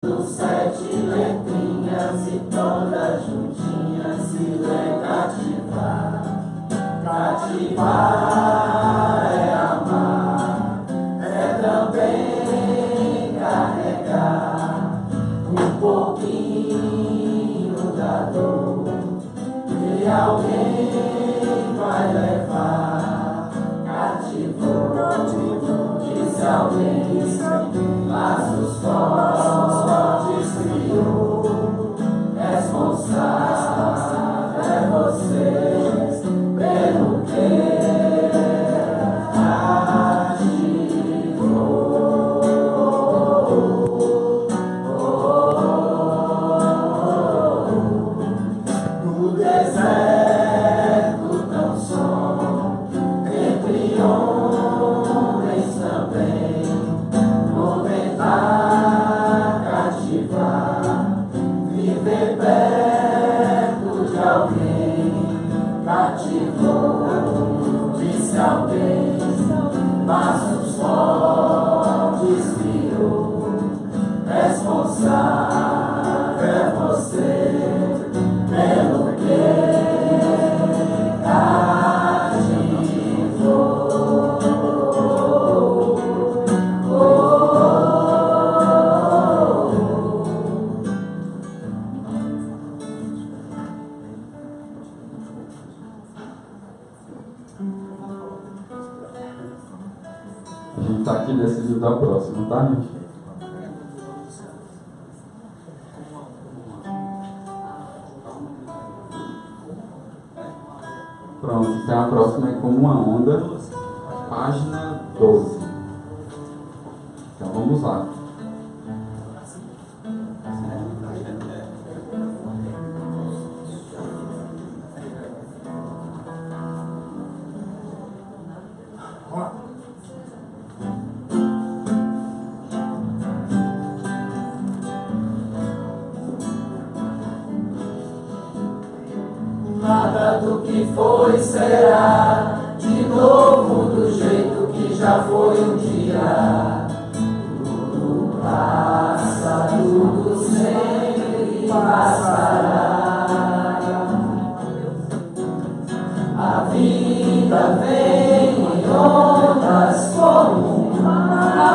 Sete letrinhas e todas juntinhas se lê cativar. Cativar é amar, é também carregar um pouquinho da dor que alguém vai levar. Cativou, disse alguém, laços fortes criou. Responsável é você pelo que no deserto tão som, entre homens também, vou tentar cativar, viver perto de alguém. Cativou, disse alguém, laços fortes criou. Responsável é você pelo que A gente tá aqui decidido da próxima, tá, gente? Pronto, então a próxima é Como uma Onda, página 12. Então vamos lá. Nada do que foi será de novo do jeito que já foi um dia. Tudo passa, tudo sempre passará. A vida vem em ondas como um mar,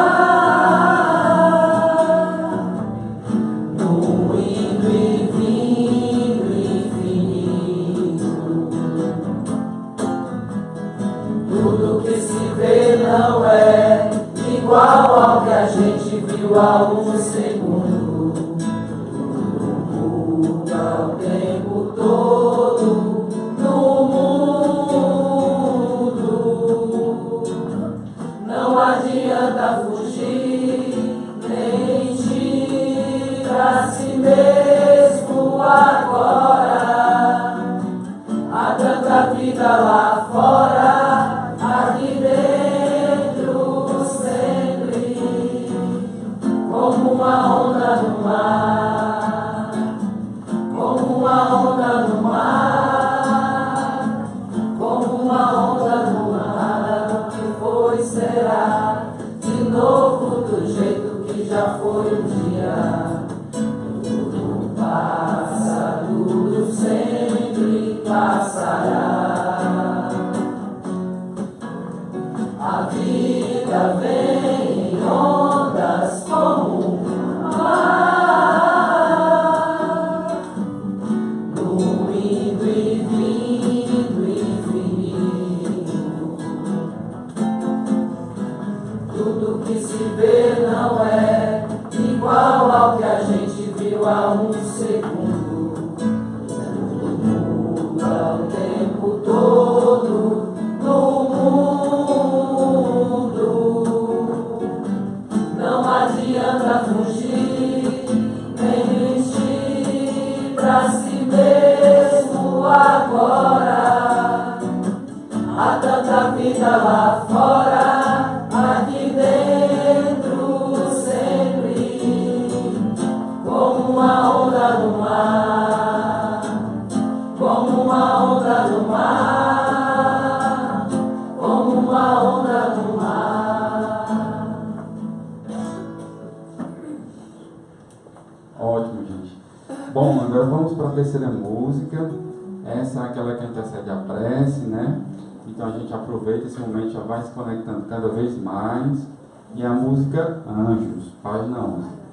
no indo e vindo infinito. Tudo que se vê não é igual ao que a gente viu há um segundo. Tudo muda o tempo todo no mundo. Não adianta fugir, nem mentir pra si mesmo agora. Há tanta vida lá fora, aqui dentro sempre, como uma onda no mar, como uma onda no mar, como uma onda no mar. O que foi será de novo do jeito que já foi um dia. Tudo passa, tudo sempre passará. A vida vem em ondas como um mar, no indo e vindo infinito. Tudo que se vê não é igual ao que a gente viu há um segundo. Tudo muda o tempo todo no mundo. Não adianta fugir, nem mentir pra si mesmo agora. Há tanta vida lá fora, aqui dentro sempre, como uma onda no mar, como uma onda no mar, como uma onda no mar. Ótimo, gente. Bom, agora vamos para a terceira música. Essa é aquela que antecede a prece, né? Então a gente aproveita esse momento, já vai se conectando cada vez mais. E a música Anjos, página 11.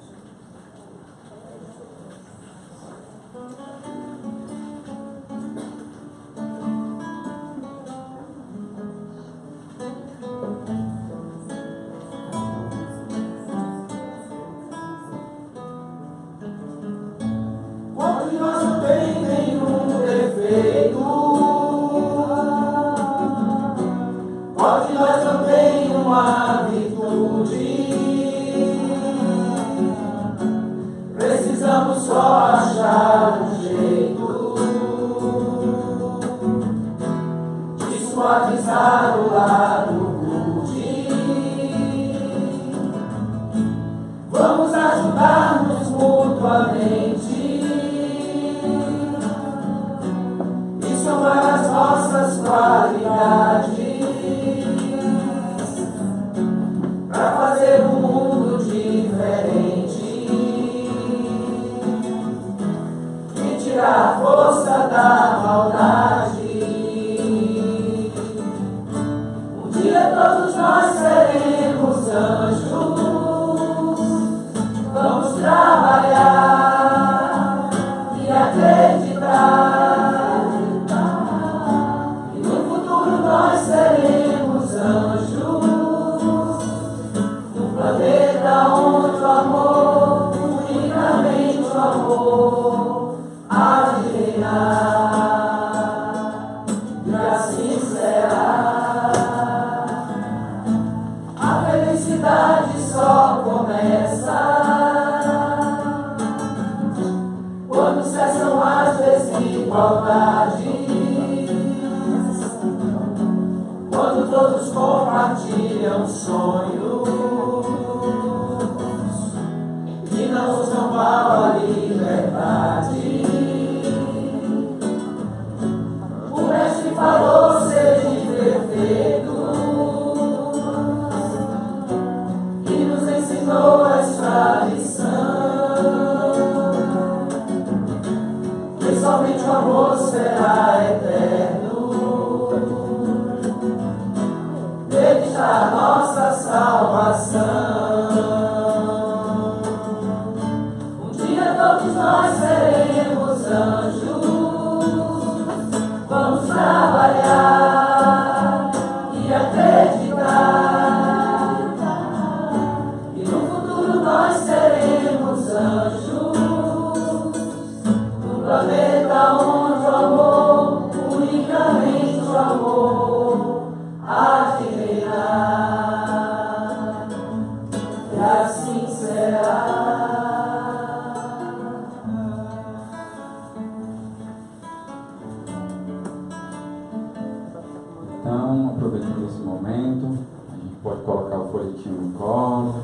Então, aproveitando esse momento, a gente pode colocar o folhetinho no colo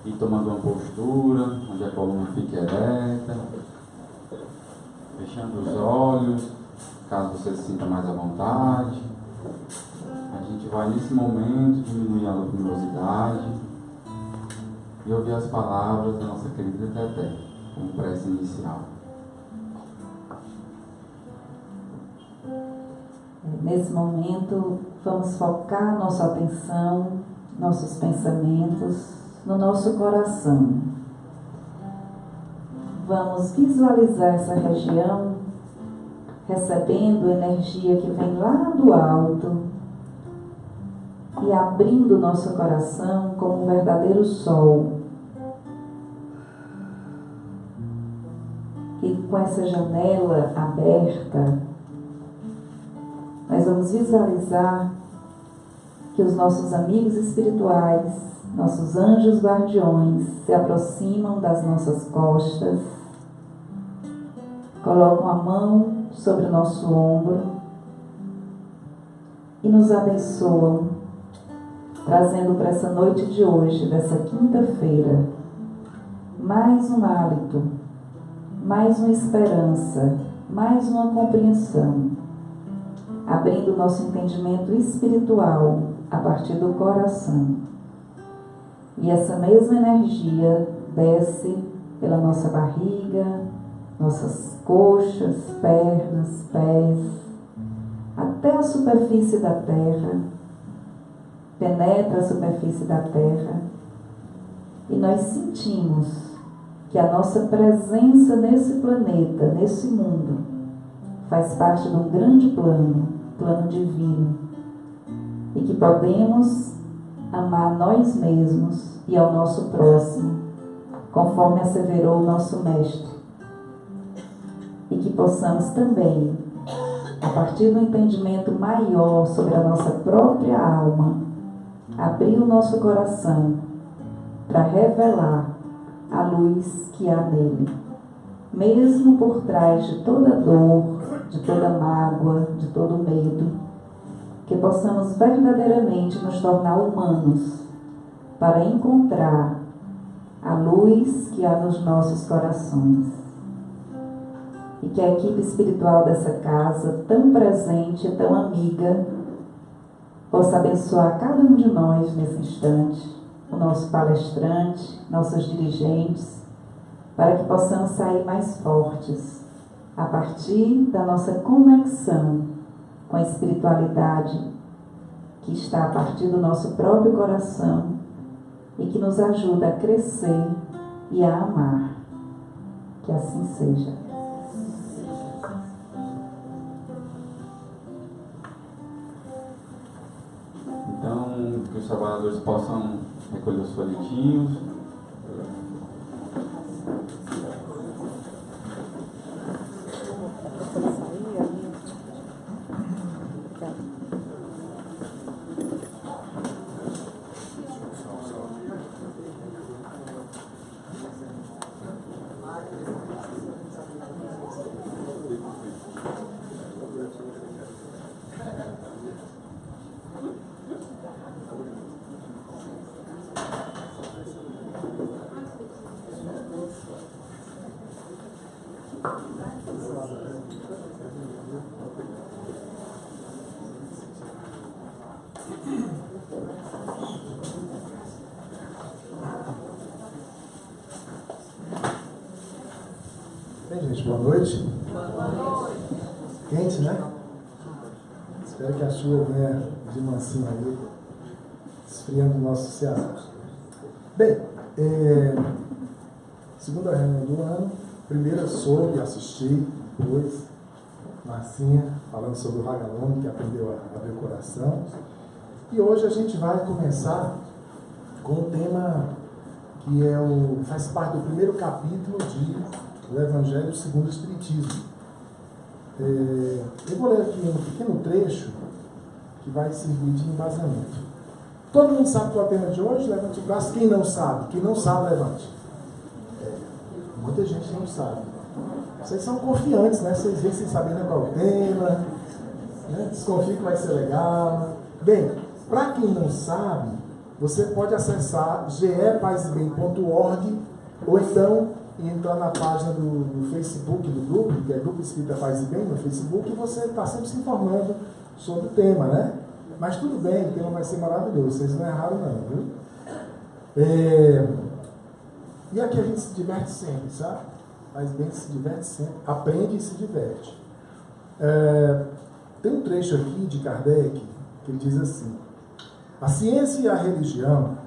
e tomando uma postura onde a coluna fique ereta, fechando os olhos, caso você se sinta mais à vontade. A gente vai nesse momento diminuir a luminosidade e ouvir as palavras da nossa querida Teté, como prece inicial. Nesse momento, vamos focar nossa atenção, nossos pensamentos no nosso coração. Vamos visualizar essa região recebendo energia que vem lá do alto e abrindo nosso coração como um verdadeiro sol. E com essa janela aberta, nós vamos visualizar que os nossos amigos espirituais, nossos anjos guardiões, se aproximam das nossas costas, colocam a mão sobre o nosso ombro e nos abençoam, trazendo para essa noite de hoje, dessa quinta-feira, mais um hálito, mais uma esperança, mais uma compreensão, abrindo o nosso entendimento espiritual a partir do coração. E essa mesma energia desce pela nossa barriga, nossas coxas, pernas, pés, até a superfície da terra, penetra a superfície da terra, e nós sentimos que a nossa presença nesse planeta, nesse mundo, faz parte de um grande plano divino, e que podemos amar nós mesmos e ao nosso próximo, conforme asseverou o nosso Mestre, e que possamos também, a partir do entendimento maior sobre a nossa própria alma, abrir o nosso coração para revelar a luz que há nele, mesmo por trás de toda dor, de toda mágoa, de todo medo, que possamos verdadeiramente nos tornar humanos para encontrar a luz que há nos nossos corações. E que a equipe espiritual dessa casa, tão presente e tão amiga, possa abençoar cada um de nós nesse instante, o nosso palestrante, nossos dirigentes, para que possamos sair mais fortes a partir da nossa conexão com a espiritualidade que está a partir do nosso próprio coração e que nos ajuda a crescer e a amar. Que assim seja. Então, que os trabalhadores possam recolher os folhetinhos. Bem, gente, boa noite. Quente, né? Espero que a chuva venha de mansinho aí, esfriando o nosso Ceará. Bem, segunda reunião do ano, primeira soube, assisti, depois, Marcinha falando sobre o Vagalume, que aprendeu a abrir o coração. E hoje a gente vai começar com um tema que faz parte do primeiro capítulo do Evangelho segundo o Espiritismo. Eu vou ler aqui um pequeno trecho que vai servir de embasamento. Todo mundo sabe qual é o tema de hoje? Levante o braço. Quem não sabe, levante. Muita gente não sabe. Vocês são confiantes, né? Vocês vêm sem saber qual é o tema, né? Desconfio que vai ser legal. Bem, para quem não sabe, você pode acessar gepaisebem.org ou então entrar na página do Facebook do grupo, que é Grupo Espírita Paz e Bem no Facebook, e você está sempre se informando sobre o tema, né? Mas tudo bem, o tema vai ser maravilhoso, vocês não erraram não, viu? E aqui a gente se diverte sempre, sabe? Paz e Bem se diverte sempre, aprende e se diverte. Tem um trecho aqui de Kardec que ele diz assim: a ciência e a religião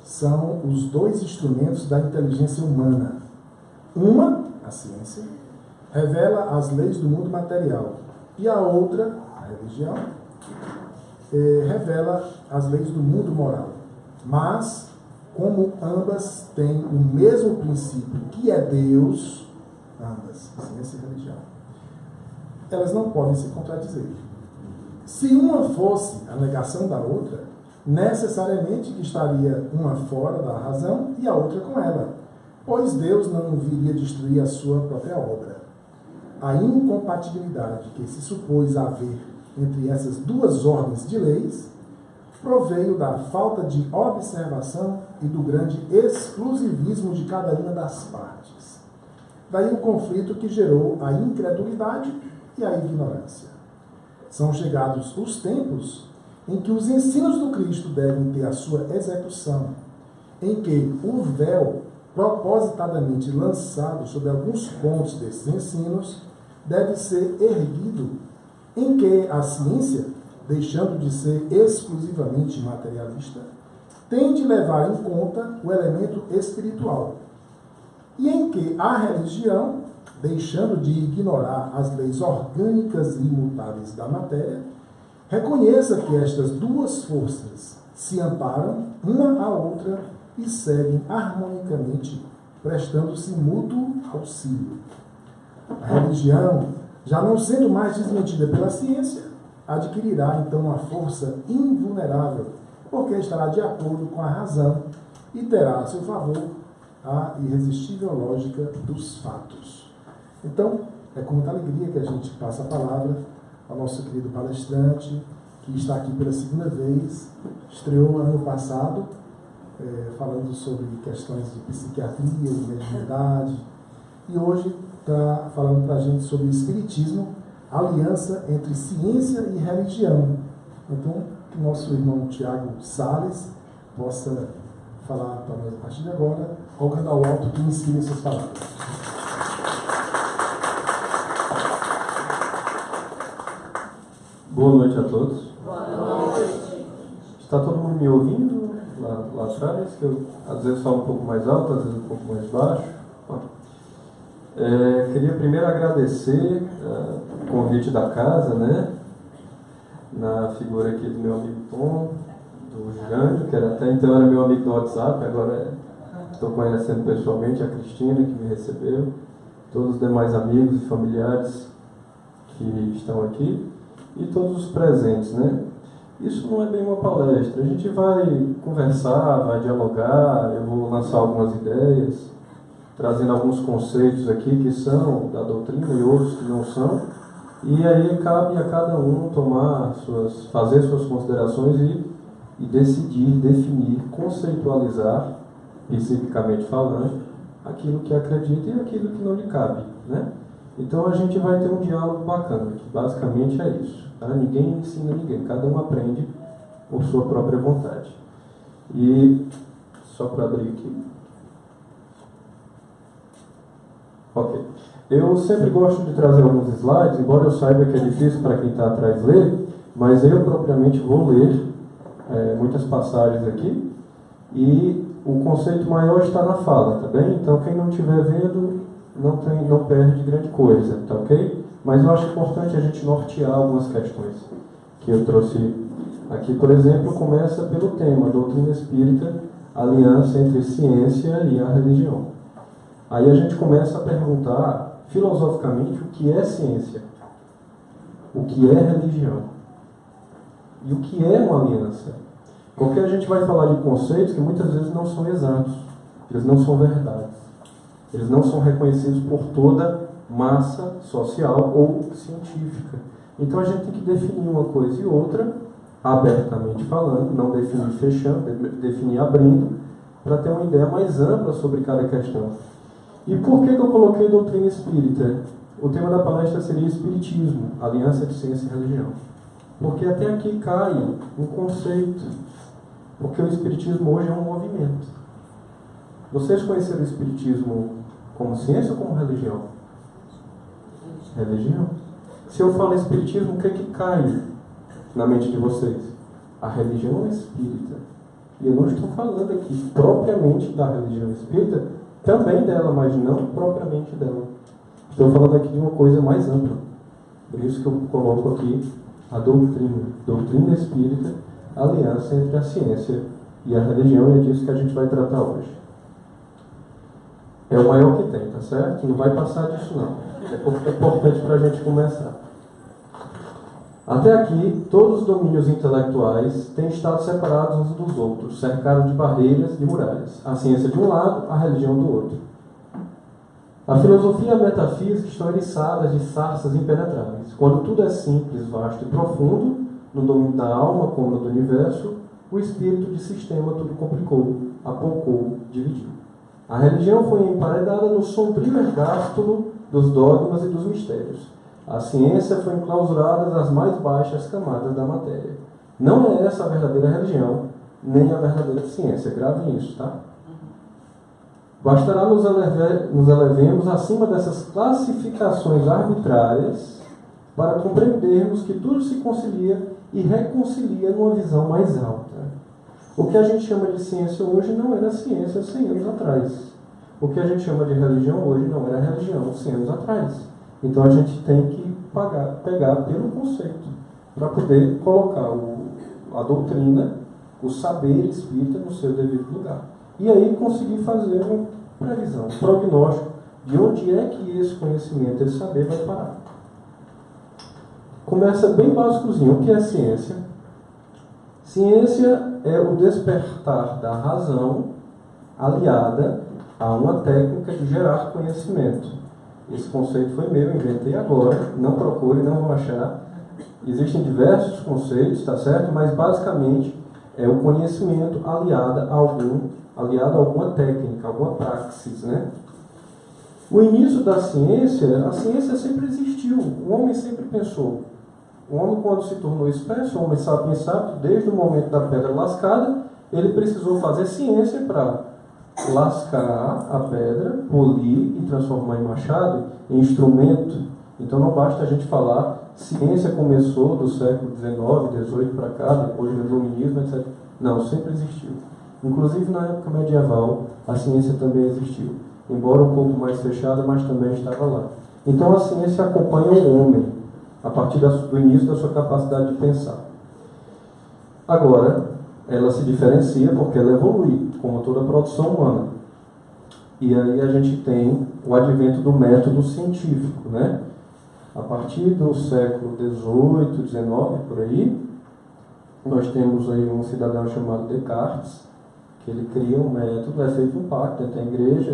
são os dois instrumentos da inteligência humana. Uma, a ciência, revela as leis do mundo material, e a outra, a religião, revela as leis do mundo moral. Mas, como ambas têm o mesmo princípio, que é Deus, ambas, ciência e religião, elas não podem se contradizer. Se uma fosse a negação da outra, necessariamente que estaria uma fora da razão e a outra com ela, pois Deus não viria destruir a sua própria obra. A incompatibilidade que se supôs haver entre essas duas ordens de leis proveio da falta de observação e do grande exclusivismo de cada uma das partes. Daí o conflito que gerou a incredulidade e a ignorância. São chegados os tempos em que os ensinos do Cristo devem ter a sua execução, em que o véu propositadamente lançado sobre alguns pontos desses ensinos, deve ser erguido em que a ciência, deixando de ser exclusivamente materialista, tem de levar em conta o elemento espiritual, e em que a religião, deixando de ignorar as leis orgânicas e imutáveis da matéria, reconheça que estas duas forças se amparam uma à outra e seguem harmonicamente, prestando-se mútuo auxílio. A religião, já não sendo mais desmentida pela ciência, adquirirá então uma força invulnerável, porque estará de acordo com a razão e terá a seu favor a irresistível lógica dos fatos. Então, é com muita alegria que a gente passa a palavra ao nosso querido palestrante, que está aqui pela segunda vez, estreou ano passado, falando sobre questões de psiquiatria, de mediunidade, e hoje está falando para a gente sobre espiritismo, aliança entre ciência e religião. Então, que nosso irmão Tiago Salles possa falar para nós a partir de agora, rogando ao alto que inspire essas palavras. Boa noite a todos. Boa noite. Está todo mundo me ouvindo lá atrás? Que eu às vezes falo um pouco mais alto, às vezes um pouco mais baixo. Queria primeiro agradecer o convite da casa, né? Na figura aqui do meu amigo Tom, do Jânio, que até então era meu amigo do WhatsApp, agora estou conhecendo pessoalmente a Cristina, que me recebeu, todos os demais amigos e familiares que estão aqui, e todos os presentes, né? Isso não é bem uma palestra, a gente vai conversar, vai dialogar, eu vou lançar algumas ideias, trazendo alguns conceitos aqui que são da doutrina e outros que não são, e aí cabe a cada um fazer suas considerações e decidir, definir, conceitualizar, psiquicamente falando, aquilo que acredita e aquilo que não lhe cabe, né? Então a gente vai ter um diálogo bacana, que basicamente é isso, tá? Ninguém ensina ninguém, cada um aprende por sua própria vontade. E só para abrir aqui. Ok. Eu sempre gosto de trazer alguns slides, embora eu saiba que é difícil para quem está atrás ler, mas eu propriamente vou ler muitas passagens aqui, e o conceito maior está na fala, tá bem? Então quem não estiver vendo não perde grande coisa, tá ok? Mas eu acho importante a gente nortear algumas questões que eu trouxe aqui. Por exemplo, começa pelo tema, doutrina espírita, aliança entre ciência e a religião. Aí a gente começa a perguntar, filosoficamente, o que é ciência? O que é religião? E o que é uma aliança? Porque a gente vai falar de conceitos que muitas vezes não são exatos, eles não são verdades, eles não são reconhecidos por toda massa social ou científica. Então a gente tem que definir uma coisa e outra, abertamente falando, não definir fechando, definir abrindo, para ter uma ideia mais ampla sobre cada questão. E por que eu coloquei doutrina espírita? O tema da palestra seria Espiritismo, aliança de ciência e religião. Porque até aqui cai um conceito. Porque o Espiritismo hoje é um movimento. Vocês conheceram o Espiritismo como ciência ou como religião? Religião. Se eu falo Espiritismo, o que cai na mente de vocês? A religião espírita. E eu não estou falando aqui propriamente da religião espírita, também dela, mas não propriamente dela. Estou falando aqui de uma coisa mais ampla. Por isso que eu coloco aqui a doutrina espírita, aliança entre a ciência e a religião, e é disso que a gente vai tratar hoje. É o maior que tem, tá certo? Não vai passar disso não. É importante para a gente começar. Até aqui, todos os domínios intelectuais têm estado separados uns dos outros, cercados de barreiras, de muralhas. A ciência de um lado, a religião do outro. A filosofia e a metafísica estão eriçadas de sarças impenetráveis. Quando tudo é simples, vasto e profundo, no domínio da alma como no do universo, o espírito de sistema tudo complicou, apocou, dividiu. A religião foi emparedada no sombrio ergástulo dos dogmas e dos mistérios. A ciência foi enclausurada nas mais baixas camadas da matéria. Não é essa a verdadeira religião, nem a verdadeira ciência. Gravem isso, tá? Bastará nos elevemos acima dessas classificações arbitrárias para compreendermos que tudo se concilia e reconcilia numa visão mais alta. O que a gente chama de ciência hoje não era ciência 100 anos atrás. O que a gente chama de religião hoje não era religião 100 anos atrás. Então a gente tem que pegar pelo conceito para poder colocar a doutrina, o saber espírita no seu devido lugar. E aí conseguir fazer uma previsão, um prognóstico de onde é que esse conhecimento, esse saber vai parar. Começa bem básicozinho. O que é ciência? Ciência é o despertar da razão aliada a uma técnica de gerar conhecimento. Esse conceito foi meu, inventei agora, não procure, não vão achar. Existem diversos conceitos, tá certo? Mas basicamente é o conhecimento aliado a alguma técnica, alguma praxis, né? O início da ciência, a ciência sempre existiu, o homem sempre pensou. O homem, quando se tornou espécie, o homem sapiens sapiens, desde o momento da pedra lascada, ele precisou fazer ciência para lascar a pedra, polir e transformar em machado, em instrumento. Então não basta a gente falar, ciência começou do século XIX, XVIII para cá, depois do iluminismo, etc. Não, sempre existiu. Inclusive na época medieval, a ciência também existiu. Embora um pouco mais fechada, mas também estava lá. Então a ciência acompanha o homem, a partir do início da sua capacidade de pensar. Agora, ela se diferencia porque ela evolui, como toda a produção humana. E aí a gente tem o advento do método científico, né? A partir do século XVIII, XIX, por aí, nós temos aí um cidadão chamado Descartes, que ele cria um método, é feito um pacto entre a igreja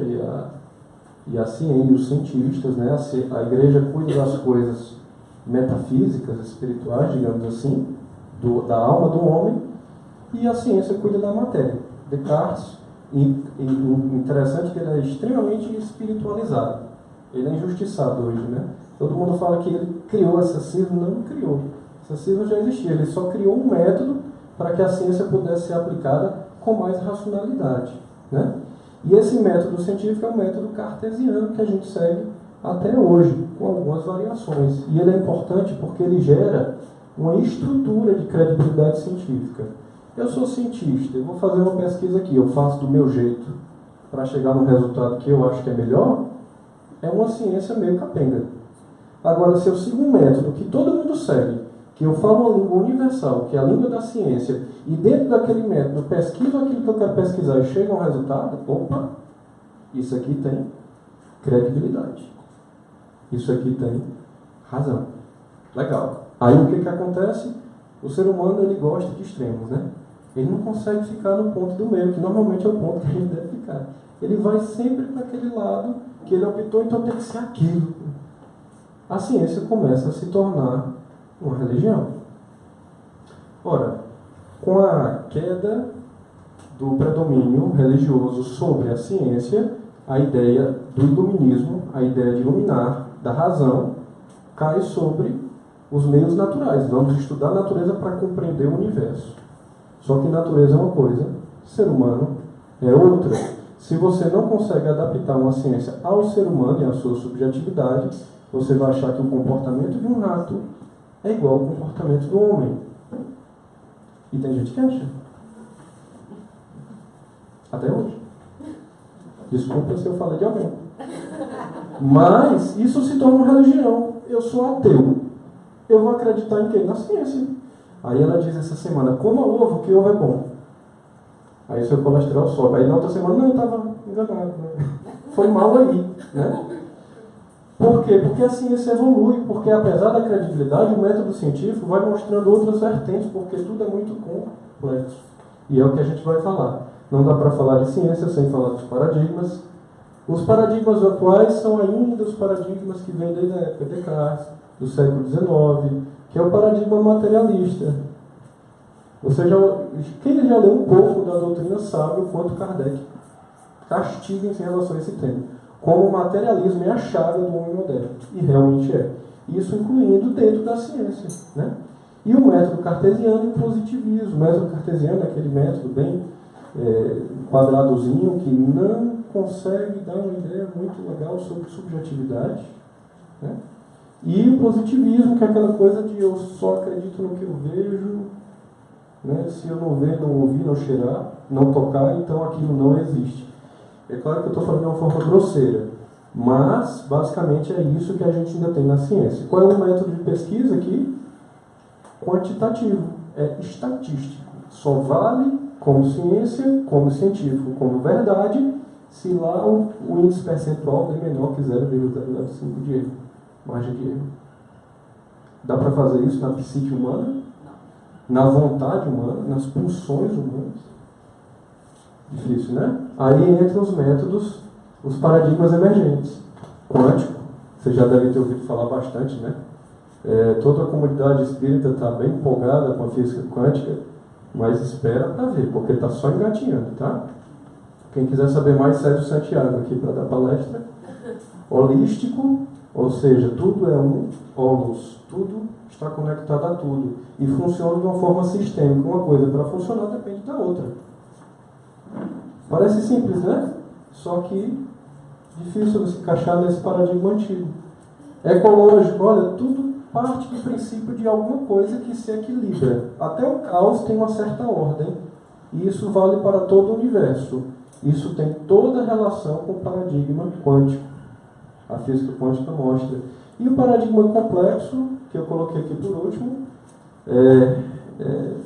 e a ciência, e os cientistas, né? A igreja cuida das coisas metafísicas, espirituais, digamos assim, da alma do homem, e a ciência cuida da matéria. Descartes, e interessante que ele é extremamente espiritualizado. Ele é injustiçado hoje, né? Todo mundo fala que ele criou essa cisma, não criou. Essa cisma já existia, ele só criou um método para que a ciência pudesse ser aplicada com mais racionalidade, né? E esse método científico é o método cartesiano que a gente segue até hoje, com algumas variações. E ele é importante porque ele gera uma estrutura de credibilidade científica. Eu sou cientista, eu vou fazer uma pesquisa aqui, eu faço do meu jeito para chegar no resultado que eu acho que é melhor, é uma ciência meio capenga. Agora, se eu sigo um método que todo mundo segue, que eu falo uma língua universal, que é a língua da ciência, e dentro daquele método eu pesquiso aquilo que eu quero pesquisar e chego a um resultado, opa, isso aqui tem credibilidade. Isso aqui tem razão. Legal. Aí o que acontece? O ser humano, ele gosta de extremos, né? Ele não consegue ficar no ponto do meio, que normalmente é o ponto que a gente deve ficar. Ele vai sempre para aquele lado que ele optou, então tem que ser aquilo. A ciência começa a se tornar uma religião. Ora, com a queda do predomínio religioso sobre a ciência, a ideia do iluminismo, a ideia de iluminar, da razão, cai sobre os meios naturais. Vamos estudar a natureza para compreender o universo. Só que natureza é uma coisa, ser humano é outra. Se você não consegue adaptar uma ciência ao ser humano e à sua subjetividade, você vai achar que o comportamento de um rato é igual ao comportamento do homem. E tem gente que acha. Até hoje. Desculpa se eu falei de alguém. Mas isso se torna uma religião. Eu sou ateu. Eu vou acreditar em quê? Na ciência. Aí ela diz essa semana, coma ovo, que ovo é bom. Aí seu colesterol sobe. Aí na outra semana, não, eu estava enganado. Né? Foi mal aí. Né? Por quê? Porque a ciência evolui. Porque apesar da credibilidade, o método científico vai mostrando outras vertentes, porque tudo é muito complexo. E é o que a gente vai falar. Não dá para falar de ciência sem falar dos paradigmas. Os paradigmas atuais são ainda os paradigmas que vêm desde a época de Descartes, do século XIX, que é o paradigma materialista. Quem já leu um pouco da doutrina sabe o quanto Kardec castiga em relação a esse tema. Como o materialismo é a chave do homem moderno. E realmente é. Isso incluindo dentro da ciência. Né? E o método cartesiano e o positivismo. O método cartesiano é aquele método bem quadradozinho que não consegue dar uma ideia muito legal sobre subjetividade, né? E o positivismo, que é aquela coisa de eu só acredito no que eu vejo, né? Se eu não ver, não ouvir, não cheirar, não tocar, então aquilo não existe. É claro que eu estou falando de uma forma grosseira, mas basicamente é isso que a gente ainda tem na ciência. Qual é o método de pesquisa aqui? Quantitativo, é estatístico. Só vale como ciência, como científico, como verdade, se lá o índice percentual é menor que 0,005 de erro, margem de erro. Dá para fazer isso na psique humana? Na vontade humana? Nas pulsões humanas? Difícil, né? Aí entram os métodos, os paradigmas emergentes. Quântico, você já deve ter ouvido falar bastante, né? Toda a comunidade espírita está bem empolgada com a física quântica, mas espera para ver, porque está só engatinhando, tá? Quem quiser saber mais, Sérgio Santiago aqui para dar palestra. Holístico, ou seja, tudo é um holos, tudo está conectado a tudo e funciona de uma forma sistêmica. Uma coisa para funcionar depende da outra. Parece simples, né? Só que difícil de se encaixar nesse paradigma antigo. Ecológico, olha, tudo parte do princípio de alguma coisa que se equilibra. Até o caos tem uma certa ordem. E isso vale para todo o universo. Isso tem toda relação com o paradigma quântico. A física quântica mostra. E o paradigma complexo, que eu coloquei aqui por último,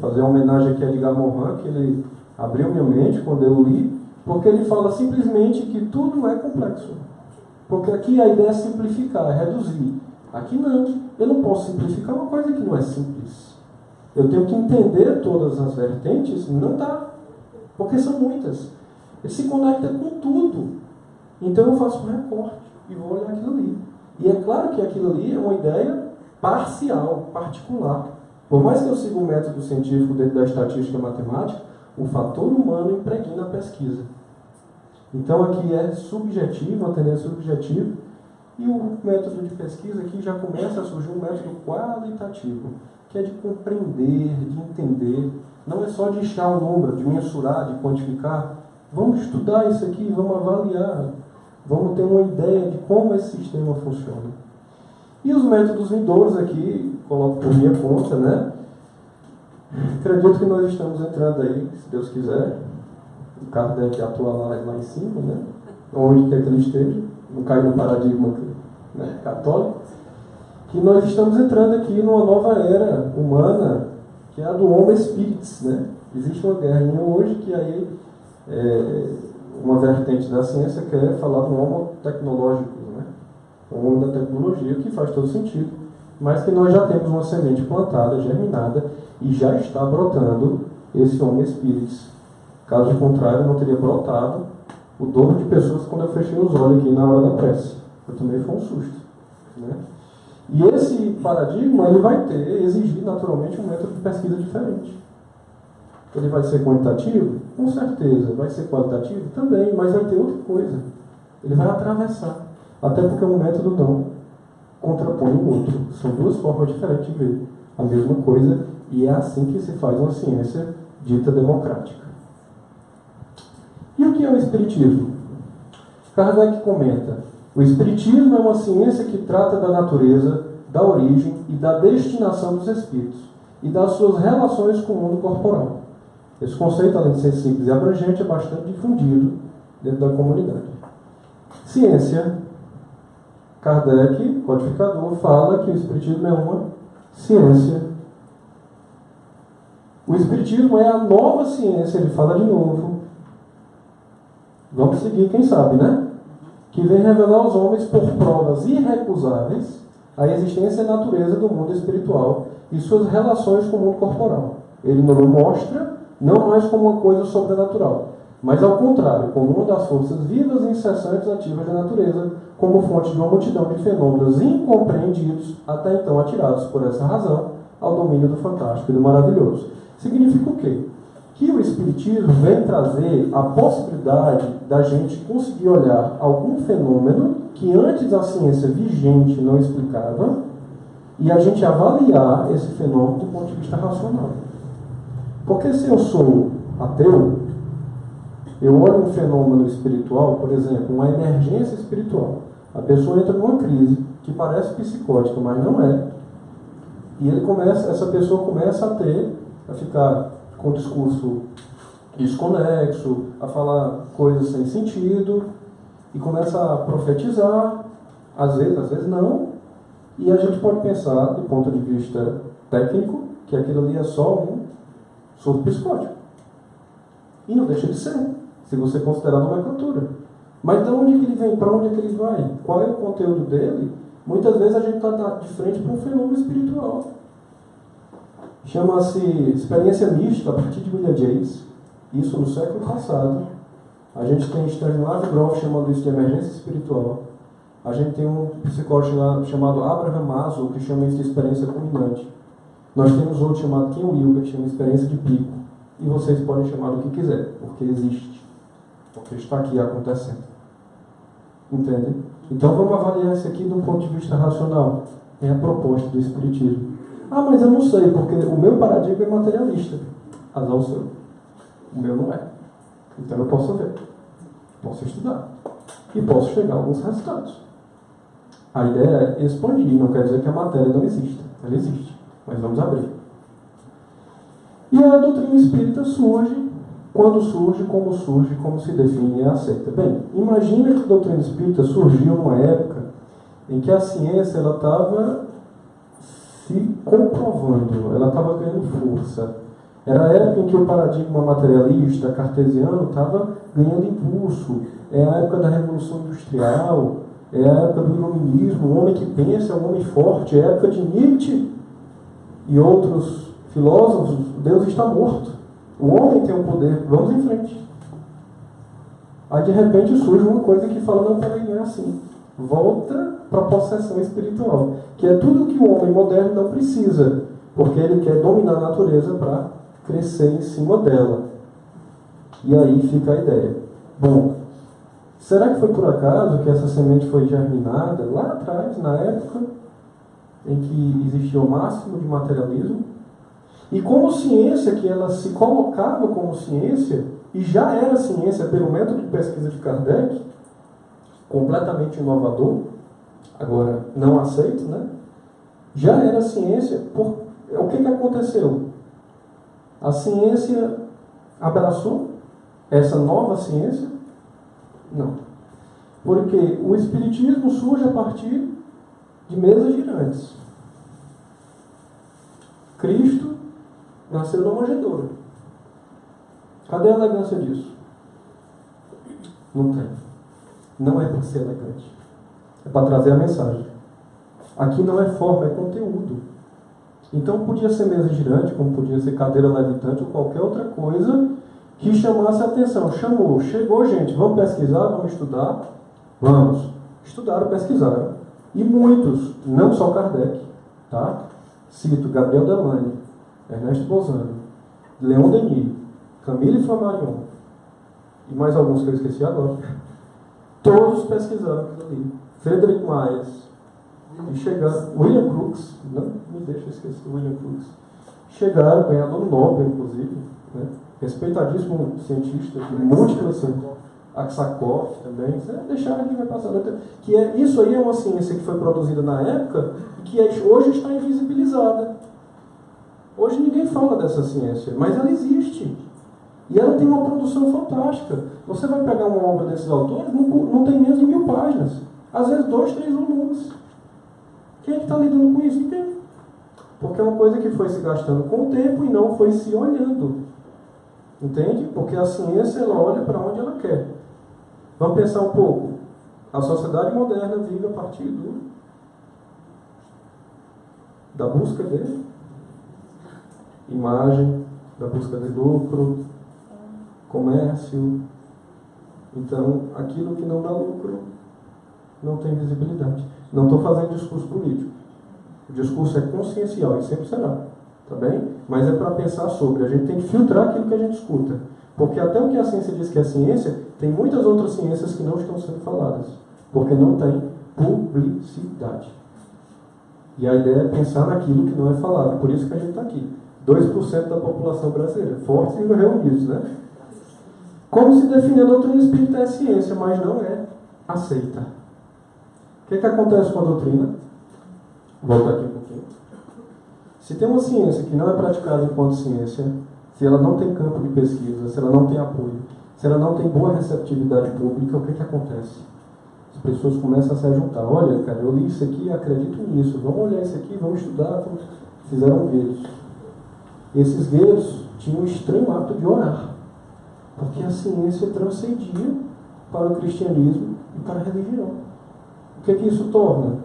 fazer uma homenagem aqui a Edgar Morin, que ele abriu minha mente quando eu li, porque ele fala simplesmente que tudo é complexo. Porque aqui a ideia é simplificar, é reduzir. Aqui não. Eu não posso simplificar uma coisa que não é simples. Eu tenho que entender todas as vertentes, não dá. Porque são muitas. Ele se conecta com tudo. Então eu faço um recorte e vou olhar aquilo ali. E é claro que aquilo ali é uma ideia parcial, particular. Por mais que eu siga um método científico dentro da estatística matemática, o fator humano impregna a pesquisa. Então aqui é subjetivo, uma tendência subjetiva, e o método de pesquisa aqui já começa a surgir um método qualitativo, que é de compreender, de entender. Não é só de achar um número, de mensurar, de quantificar. Vamos estudar isso aqui, vamos avaliar, vamos ter uma ideia de como esse sistema funciona. E os métodos vindouros aqui, coloco por minha conta, né? Acredito que nós estamos entrando aí, se Deus quiser. O Kardec atua lá em cima, né? Onde quer que ele esteja, não cai no paradigma, né, católico. Que nós estamos entrando aqui numa nova era humana, que é a do Homo Spiritus, né? Existe uma guerrinha hoje que aí uma vertente da ciência quer falar do Homo tecnológico, né? O Homo da tecnologia, que faz todo sentido, mas que nós já temos uma semente plantada, germinada, e já está brotando esse Homo Spiritus. Caso contrário, não teria brotado o dobro de pessoas quando eu fechei os olhos aqui na hora da prece. Eu também foi um susto, né? E esse paradigma ele vai exigir naturalmente um método de pesquisa diferente. Ele vai ser quantitativo? Com certeza. Vai ser qualitativo? Também, mas vai ter outra coisa. Ele vai atravessar. Até porque um método não contrapõe o outro. São duas formas diferentes de ver a mesma coisa, e é assim que se faz uma ciência dita democrática. E o que é o Espiritismo? Kardec comenta: o Espiritismo é uma ciência que trata da natureza, da origem e da destinação dos espíritos e das suas relações com o mundo corporal. Esse conceito, além de ser simples e abrangente, é bastante difundido dentro da comunidade. Ciência. Kardec, codificador, fala que o Espiritismo é uma ciência. O Espiritismo é a nova ciência, ele fala de novo. Vamos seguir, quem sabe, né? Que vem revelar aos homens, por provas irrecusáveis, a existência e a natureza do mundo espiritual e suas relações com o mundo corporal. Ele nos mostra não mais como uma coisa sobrenatural, mas ao contrário, como uma das forças vivas e incessantes ativas da natureza, como fonte de uma multidão de fenômenos incompreendidos, até então atirados por essa razão ao domínio do fantástico e do maravilhoso. Significa o quê? Que o Espiritismo vem trazer a possibilidade da gente conseguir olhar algum fenômeno que antes a ciência vigente não explicava e a gente avaliar esse fenômeno do ponto de vista racional. Porque se eu sou ateu, Eu olho um fenômeno espiritual, por exemplo, uma emergência espiritual. A pessoa entra numa crise que parece psicótica, mas não é. E essa pessoa começa a ficar com discurso desconexo, a falar coisas sem sentido, e começa a profetizar, às vezes não, e a gente pode pensar, do ponto de vista técnico, que aquilo ali é só um surto psicótico. E não deixa de ser, se você considerar a nomenclatura. Mas de onde é que ele vem? Para onde é que ele vai? Qual é o conteúdo dele? Muitas vezes a gente está de frente para um fenômeno espiritual. Chama-se experiência mística, a partir de William James. Isso no século passado. A gente tem Stanislav Grof chamando isso de emergência espiritual. A gente tem um psicólogo chamado Abraham Maslow, que chama isso de experiência culminante. Nós temos outro chamado Ken Wilber, que chama experiência de pico. E vocês podem chamar do que quiser, porque existe. Porque está aqui acontecendo. Entende? Então vamos avaliar isso aqui do ponto de vista racional. É a proposta do Espiritismo. Ah, mas eu não sei, porque o meu paradigma é materialista. Azar o seu. O meu não é. Então eu posso ver. Posso estudar. E posso chegar a alguns resultados. A ideia é expandir. Não quer dizer que a matéria não exista. Ela existe. Mas vamos abrir. E a doutrina espírita surge, quando surge, como se define e é aceita. Bem, imagina que a doutrina espírita surgiu numa época em que a ciência estava se comprovando, ela estava ganhando força. Era a época em que o paradigma materialista, cartesiano, estava ganhando impulso. É a época da Revolução Industrial, é a época do iluminismo, o homem que pensa é um homem forte, é a época de Nietzsche e outros filósofos. Deus está morto. O homem tem o poder. Vamos em frente. Aí de repente surge uma coisa que fala, não, peraí, não é assim. Volta para a possessão espiritual, que é tudo que o homem moderno não precisa, porque ele quer dominar a natureza para crescer em cima dela. E aí fica a ideia. Bom, será que foi por acaso que essa semente foi germinada lá atrás, na época em que existia o máximo de materialismo? E como ciência, que ela se colocava como ciência, e já era ciência pelo método de pesquisa de Kardec, completamente inovador, agora não aceito, né? Já era ciência. O que aconteceu? A ciência abraçou essa nova ciência? Não. Porque o Espiritismo surge a partir de mesas girantes. Cristo nasceu na manjedoura. Cadê a elegância disso? Não tem. Não é para ser elegante. É para trazer a mensagem. Aqui não é forma, é conteúdo. Então podia ser mesa girante, como podia ser cadeira levitante ou qualquer outra coisa que chamasse a atenção. Chamou, chegou gente, vamos pesquisar, vamos estudar? Vamos. Estudaram, pesquisaram. E muitos, não só Kardec, tá? Cito Gabriel Delane, Ernesto Bozano, Leon Denis, Camille Flammarion e mais alguns que eu esqueci agora. Todos pesquisaram aquilo ali. Frederick Myers. E chegaram. William Crookes, não me deixa esquecer William Crookes. Chegaram, ganhador Nobel, inclusive, né? Respeitadíssimo cientista, de múltiplas. Aksakov também. Deixaram que vai passar. Isso aí é uma ciência que foi produzida na época e que hoje está invisibilizada. Hoje ninguém fala dessa ciência, mas ela existe. E ela tem uma produção fantástica. Você vai pegar uma obra desses autores, não tem menos de 1000 páginas. Às vezes 2, 3 volumes. Quem é que está lidando com isso? Ninguém. Porque é uma coisa que foi se gastando com o tempo e não foi se olhando. Entende? Porque a ciência, ela olha para onde ela quer. Vamos pensar um pouco. A sociedade moderna vive a partir da busca de imagem, da busca de lucro, comércio. Então, aquilo que não dá lucro não tem visibilidade. Não estou fazendo discurso político. O discurso é consciencial e sempre será. Tá bem? Mas é para pensar sobre. A gente tem que filtrar aquilo que a gente escuta. Porque até o que a ciência diz que é ciência, tem muitas outras ciências que não estão sendo faladas. Porque não tem publicidade. E a ideia é pensar naquilo que não é falado. Por isso que a gente está aqui. 2% da população brasileira. Fortes e reunidos, né? Como se definir a doutrina espírita é ciência, mas não é aceita. O que acontece com a doutrina? Volto aqui um pouquinho. Se tem uma ciência que não é praticada enquanto ciência, se ela não tem campo de pesquisa, se ela não tem apoio, se ela não tem boa receptividade pública, o que acontece? As pessoas começam a se juntar. Olha, cara, eu li isso aqui, acredito nisso. Vamos olhar isso aqui, vamos estudar. Fizeram guetos. Esses guetos tinham um extremo hábito de orar. Porque a ciência transcendia para o cristianismo e para a religião. O que isso torna?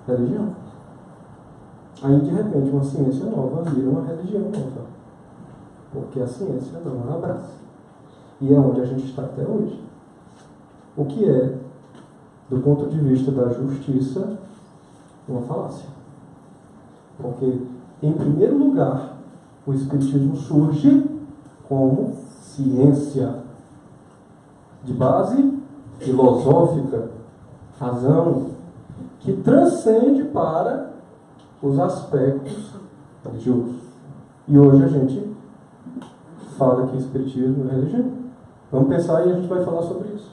Religião. Aí, de repente, uma ciência nova vira uma religião nova. Porque a ciência não a abraça. E é onde a gente está até hoje. O que é, do ponto de vista da justiça, uma falácia. Porque, em primeiro lugar, o Espiritismo surge como ciência de base filosófica, razão, que transcende para os aspectos religiosos. E hoje a gente fala que Espiritismo é religião. Vamos pensar e a gente vai falar sobre isso.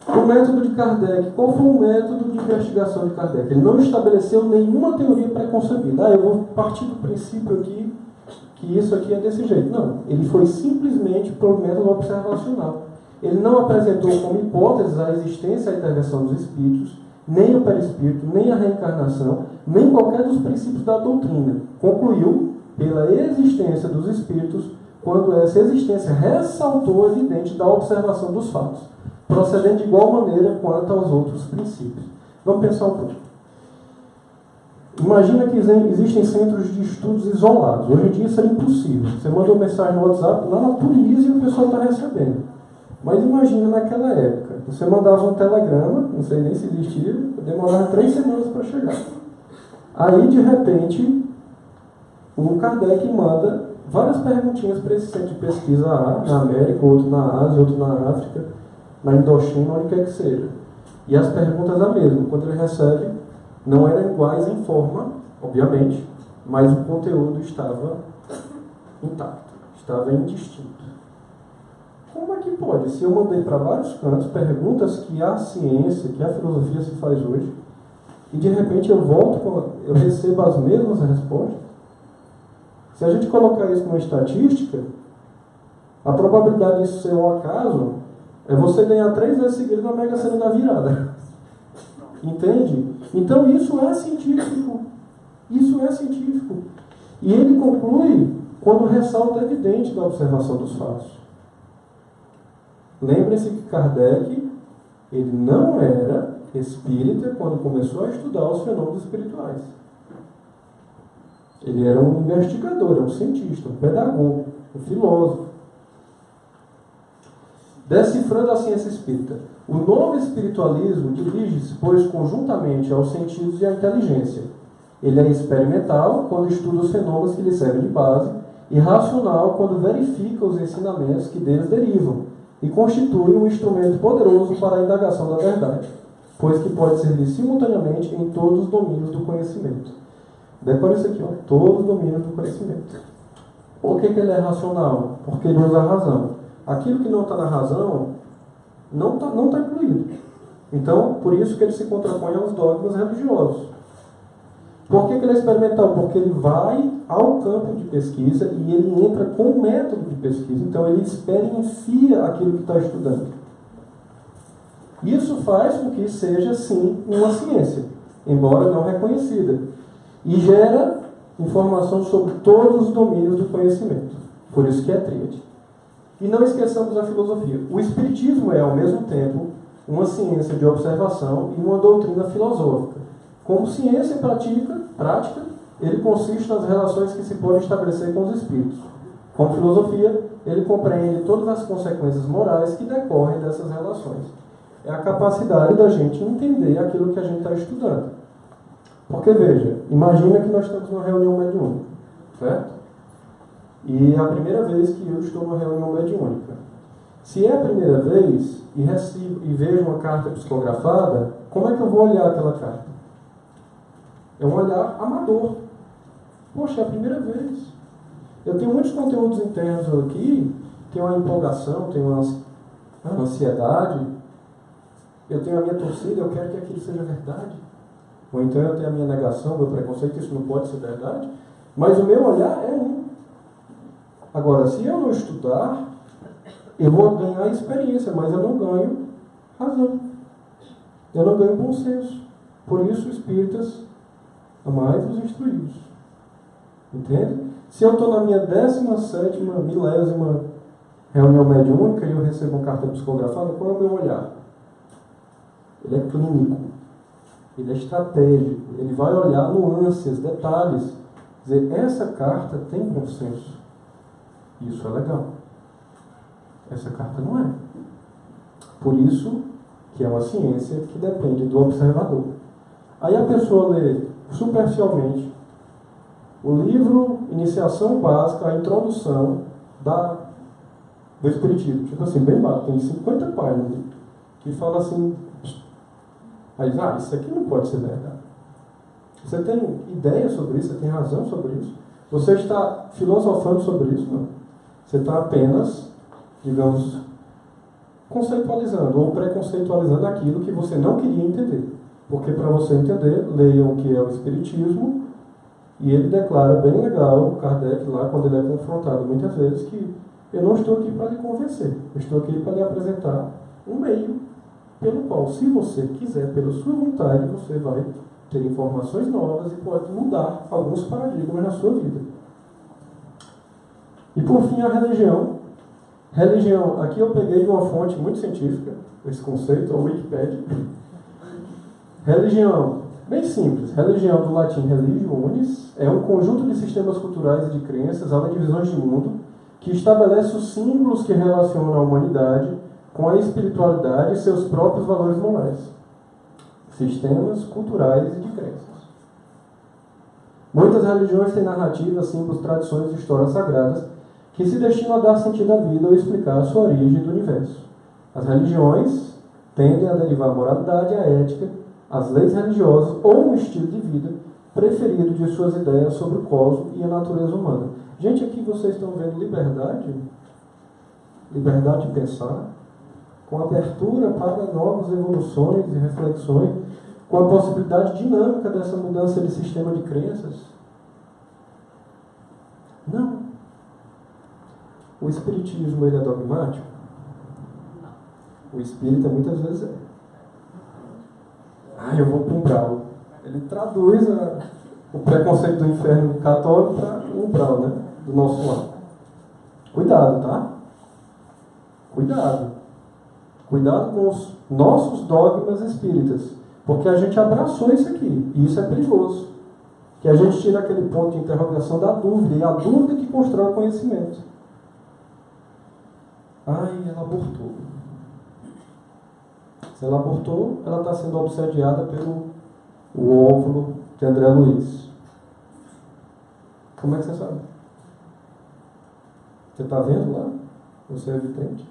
O método de Kardec. Qual foi o método de investigação de Kardec? Ele não estabeleceu nenhuma teoria preconcebida. Eu vou partir do princípio aqui que isso aqui é desse jeito. Não. Ele foi simplesmente por método observacional. Ele não apresentou como hipóteses a existência e a intervenção dos espíritos, nem o perispírito, nem a reencarnação, nem qualquer dos princípios da doutrina. Concluiu pela existência dos espíritos, quando essa existência ressaltou evidente da observação dos fatos, procedendo de igual maneira quanto aos outros princípios. Vamos pensar um pouco. Imagina que existem centros de estudos isolados. Hoje em dia isso é impossível. Você manda uma mensagem no WhatsApp, lá na Tunísia e o pessoal está recebendo. Mas imagina naquela época. Você mandava um telegrama, não sei nem se existia, demorava 3 semanas para chegar. Aí, de repente, o Kardec manda várias perguntinhas para esse centro de pesquisa A, na América, outro na Ásia, outro na África, na Indochina, onde quer que seja. E as perguntas a mesma. Quando ele recebe, não eram iguais em forma, obviamente, mas o conteúdo estava intacto, estava indistinto. Como é que pode? Se eu mandei para vários cantos perguntas que a ciência, que a filosofia se faz hoje, e de repente eu recebo as mesmas respostas? Se a gente colocar isso numa estatística, a probabilidade disso ser um acaso é você ganhar 3 vezes seguidas na Mega Sena da virada. Entende? Então isso é científico. Isso é científico. E ele conclui quando ressalta a evidente da observação dos fatos. Lembrem-se que Kardec, ele não era espírita quando começou a estudar os fenômenos espirituais. Ele era um investigador, um cientista, um pedagogo, um filósofo. Decifrando a ciência espírita. O novo espiritualismo dirige-se, pois, conjuntamente aos sentidos e à inteligência. Ele é experimental quando estuda os fenômenos que lhe servem de base e racional quando verifica os ensinamentos que deles derivam e constitui um instrumento poderoso para a indagação da verdade, pois que pode servir simultaneamente em todos os domínios do conhecimento. Decore isso aqui, ó, todos os domínios do conhecimento. Por que ele é racional? Porque ele usa a razão. Aquilo que não está na razão não tá incluído. Então, por isso que ele se contrapõe aos dogmas religiosos. Por que ele é experimental? Porque ele vai ao campo de pesquisa e ele entra com o método de pesquisa. Então, ele experiencia aquilo que está estudando. Isso faz com que seja, sim, uma ciência, embora não reconhecida. E gera informação sobre todos os domínios do conhecimento. Por isso que é tríade. E não esqueçamos a filosofia. O espiritismo é, ao mesmo tempo, uma ciência de observação e uma doutrina filosófica. Como ciência prática, ele consiste nas relações que se podem estabelecer com os espíritos. Como filosofia, ele compreende todas as consequências morais que decorrem dessas relações. É a capacidade da gente entender aquilo que a gente está estudando. Porque, veja, imagina que nós estamos numa reunião mediúnica, certo? E é a primeira vez que eu estou numa reunião mediúnica. Se é a primeira vez e vejo uma carta psicografada, como é que eu vou olhar aquela carta? É um olhar amador. Poxa, é a primeira vez. Eu tenho muitos conteúdos internos aqui tenho uma empolgação, tenho uma ansiedade, eu tenho a minha torcida, eu quero que aquilo seja verdade. Ou então eu tenho a minha negação, meu preconceito, isso não pode ser verdade. Mas o meu olhar é um. Agora, se eu não estudar, eu vou ganhar experiência, mas eu não ganho razão. Eu não ganho bom senso. Por isso, espíritas, amai os instruídos. Entende? Se eu estou na minha 17ª, milésima reunião mediúnica e eu recebo uma carta psicografada, qual é o meu olhar? Ele é clínico, ele é estratégico, ele vai olhar nuances, detalhes. Dizer, essa carta tem bom senso. Isso é legal. Essa carta não é. Por isso que é uma ciência que depende do observador. Aí a pessoa lê superficialmente o livro Iniciação Básica, a introdução do Espiritismo. Tipo assim, bem baixo, tem 50 páginas, que fala assim, aí isso aqui não pode ser verdade. Você tem ideia sobre isso? Você tem razão sobre isso? Você está filosofando sobre isso? Não. Você está apenas, digamos, conceitualizando ou preconceitualizando aquilo que você não queria entender. Porque para você entender, leiam o que é o Espiritismo, e ele declara bem legal, Kardec lá, quando ele é confrontado muitas vezes, que eu não estou aqui para lhe convencer, eu estou aqui para lhe apresentar um meio pelo qual, se você quiser, pela sua vontade, você vai ter informações novas e pode mudar alguns paradigmas na sua vida. E por fim, a religião. Religião, aqui eu peguei de uma fonte muito científica, esse conceito, a Wikipédia. Religião, bem simples. Religião, do latim religionis, é um conjunto de sistemas culturais e de crenças, além de visões de mundo, que estabelece os símbolos que relacionam a humanidade com a espiritualidade e seus próprios valores morais. Sistemas culturais e de crenças. Muitas religiões têm narrativas, símbolos, tradições e histórias sagradas que se destinam a dar sentido à vida ou explicar a sua origem do universo. As religiões tendem a derivar a moralidade, a ética, as leis religiosas ou um estilo de vida preferido de suas ideias sobre o cosmos e a natureza humana. Gente, aqui vocês estão vendo liberdade de pensar, com abertura para novas evoluções e reflexões, com a possibilidade dinâmica dessa mudança de sistema de crenças. Não. O espiritismo, ele é dogmático? O espírita muitas vezes é. Eu vou para o umbral. Ele traduz o preconceito do inferno católico para o umbral, né? Do nosso lado. Cuidado, tá? Cuidado. Cuidado com os nossos dogmas espíritas. Porque a gente abraçou isso aqui. E isso é perigoso. Que a gente tira aquele ponto de interrogação da dúvida. E a dúvida que constrói o conhecimento. Ela abortou. Se ela abortou, ela está sendo obsediada pelo óvulo de André Luiz. Como é que você sabe? Você está vendo lá? Você é evidente?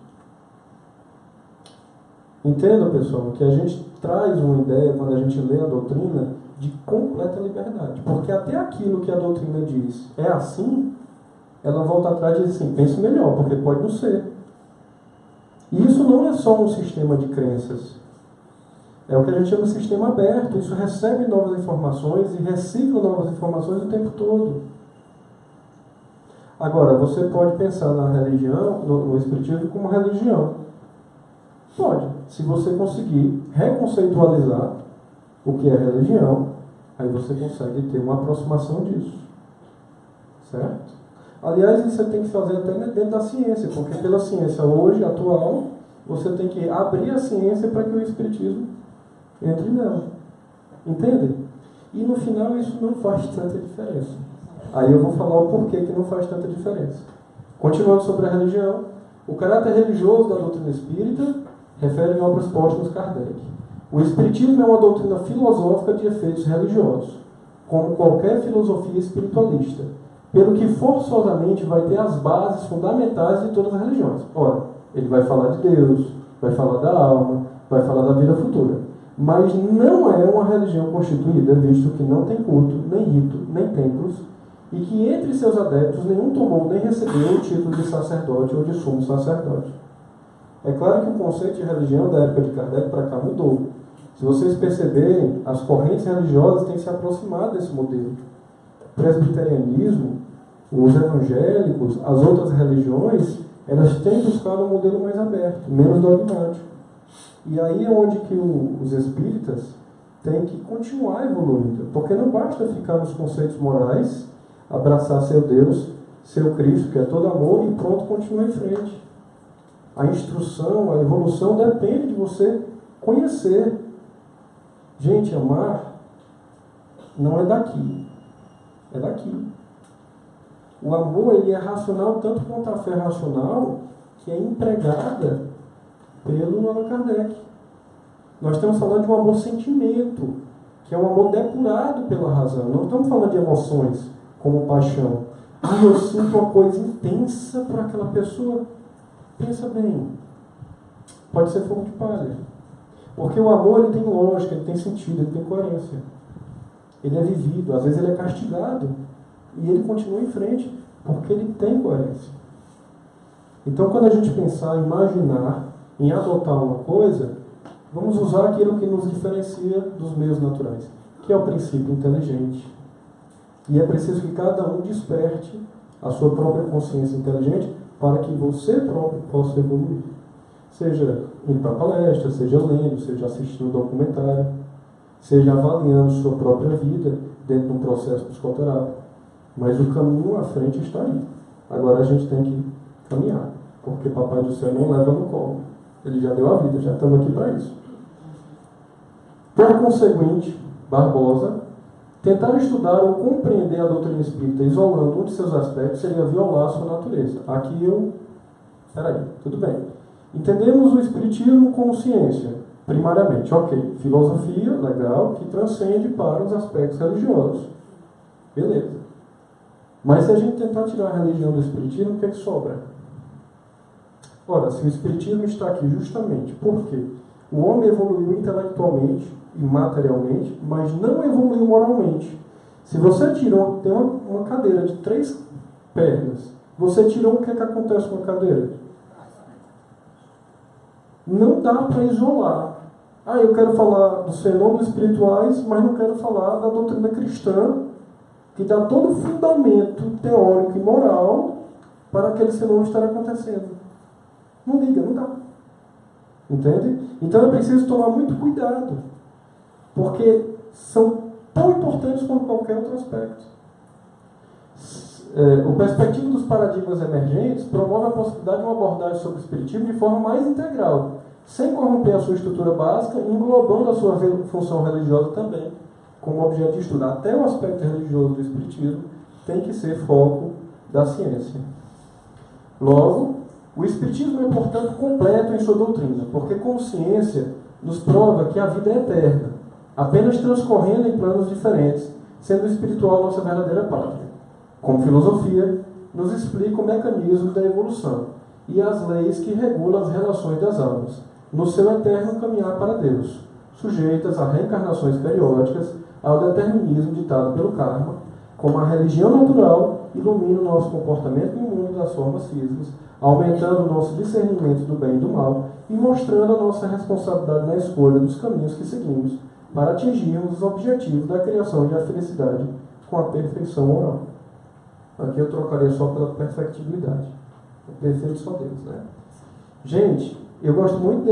Entenda, pessoal, que a gente traz uma ideia, quando a gente lê a doutrina, de completa liberdade. Porque até aquilo que a doutrina diz é assim, ela volta atrás e diz assim, pense melhor, porque pode não ser. E isso não é só um sistema de crenças. É o que a gente chama de sistema aberto. Isso recebe novas informações e recicla novas informações o tempo todo. Agora, você pode pensar na religião, no espiritismo, como religião. Pode. Se você conseguir reconceitualizar o que é religião, aí você consegue ter uma aproximação disso. Certo? Aliás, isso você tem que fazer até dentro da ciência, porque pela ciência hoje, atual, você tem que abrir a ciência para que o espiritismo entre nela. Entende? E no final isso não faz tanta diferença. Aí eu vou falar o porquê que não faz tanta diferença. Continuando sobre a religião, o caráter religioso da doutrina espírita refere em obras póstumas Kardec. O espiritismo é uma doutrina filosófica de efeitos religiosos, como qualquer filosofia espiritualista, pelo que forçosamente vai ter as bases fundamentais de todas as religiões. Ora, ele vai falar de Deus, vai falar da alma, vai falar da vida futura. Mas não é uma religião constituída, visto que não tem culto, nem rito, nem templos, e que entre seus adeptos nenhum tomou nem recebeu o título de sacerdote ou de sumo sacerdote. É claro que o conceito de religião da época de Kardec para cá mudou. Se vocês perceberem, as correntes religiosas têm se aproximado desse modelo. O presbiterianismo, os evangélicos, as outras religiões, elas têm buscado um modelo mais aberto, menos dogmático. E aí é onde que os espíritas têm que continuar evoluindo, porque não basta ficar nos conceitos morais, abraçar seu Deus, seu Cristo, que é todo amor, e pronto, continua em frente. A instrução, a evolução depende de você conhecer. Gente, amar não é daqui, é daqui. O amor, ele é racional tanto quanto a fé racional, que é empregada pelo Allan Kardec. Nós estamos falando de um amor-sentimento, que é um amor depurado pela razão. Não estamos falando de emoções, como paixão. Ah, eu sinto uma coisa intensa por aquela pessoa. Pensa bem, pode ser fogo de palha. Porque o amor, ele tem lógica, ele tem sentido, ele tem coerência. Ele é vivido, às vezes ele é castigado. E ele continua em frente, porque ele tem coerência. Então, quando a gente pensar, imaginar, em adotar uma coisa, vamos usar aquilo que nos diferencia dos meios naturais, que é o princípio inteligente. E é preciso que cada um desperte a sua própria consciência inteligente para que você próprio possa evoluir. Seja indo para palestra, seja lendo, seja assistindo um documentário, seja avaliando sua própria vida dentro de um processo psicoterápico. Mas o caminho à frente está aí. Agora a gente tem que caminhar, porque Papai do Céu não leva no colo. Ele já deu a vida, já estamos aqui para isso. Por conseguinte, Barbosa, tentar estudar ou compreender a doutrina espírita isolando um de seus aspectos seria violar sua natureza. Aqui Peraí, tudo bem. Entendemos o espiritismo como ciência, primariamente. Ok, filosofia, legal, que transcende para os aspectos religiosos. Beleza. Mas se a gente tentar tirar a religião do espiritismo, o que é que sobra? Ora, se o espiritismo está aqui justamente porque o homem evoluiu intelectualmente e materialmente, mas não evoluiu moralmente. Se você tem uma cadeira de 3 pernas, você tirou, o que é que acontece com a cadeira? Não dá para isolar. Ah, eu quero falar dos fenômenos espirituais, mas não quero falar da doutrina cristã, que dá todo o fundamento teórico e moral para aquele fenômeno estar acontecendo. Não liga, não dá. Entende? Então é preciso tomar muito cuidado, porque são tão importantes quanto qualquer outro aspecto. O perspectivo dos paradigmas emergentes promove a possibilidade de uma abordagem sobre o espiritismo de forma mais integral, sem corromper a sua estrutura básica e englobando a sua função religiosa também, como objeto de estudo. Até o aspecto religioso do espiritismo tem que ser foco da ciência. Logo, o espiritismo é, portanto, completo em sua doutrina, porque como ciência nos prova que a vida é eterna, apenas transcorrendo em planos diferentes, sendo o espiritual nossa verdadeira pátria. Como filosofia, nos explica o mecanismo da evolução e as leis que regulam as relações das almas, no seu eterno caminhar para Deus, sujeitas a reencarnações periódicas, ao determinismo ditado pelo karma, como a religião natural ilumina o nosso comportamento no mundo das formas físicas, aumentando o nosso discernimento do bem e do mal e mostrando a nossa responsabilidade na escolha dos caminhos que seguimos para atingirmos os objetivos da criação e da felicidade com a perfeição moral. Aqui eu trocaria só pela perfectibilidade. O perfeito só Deus, né? Gente, eu gosto muito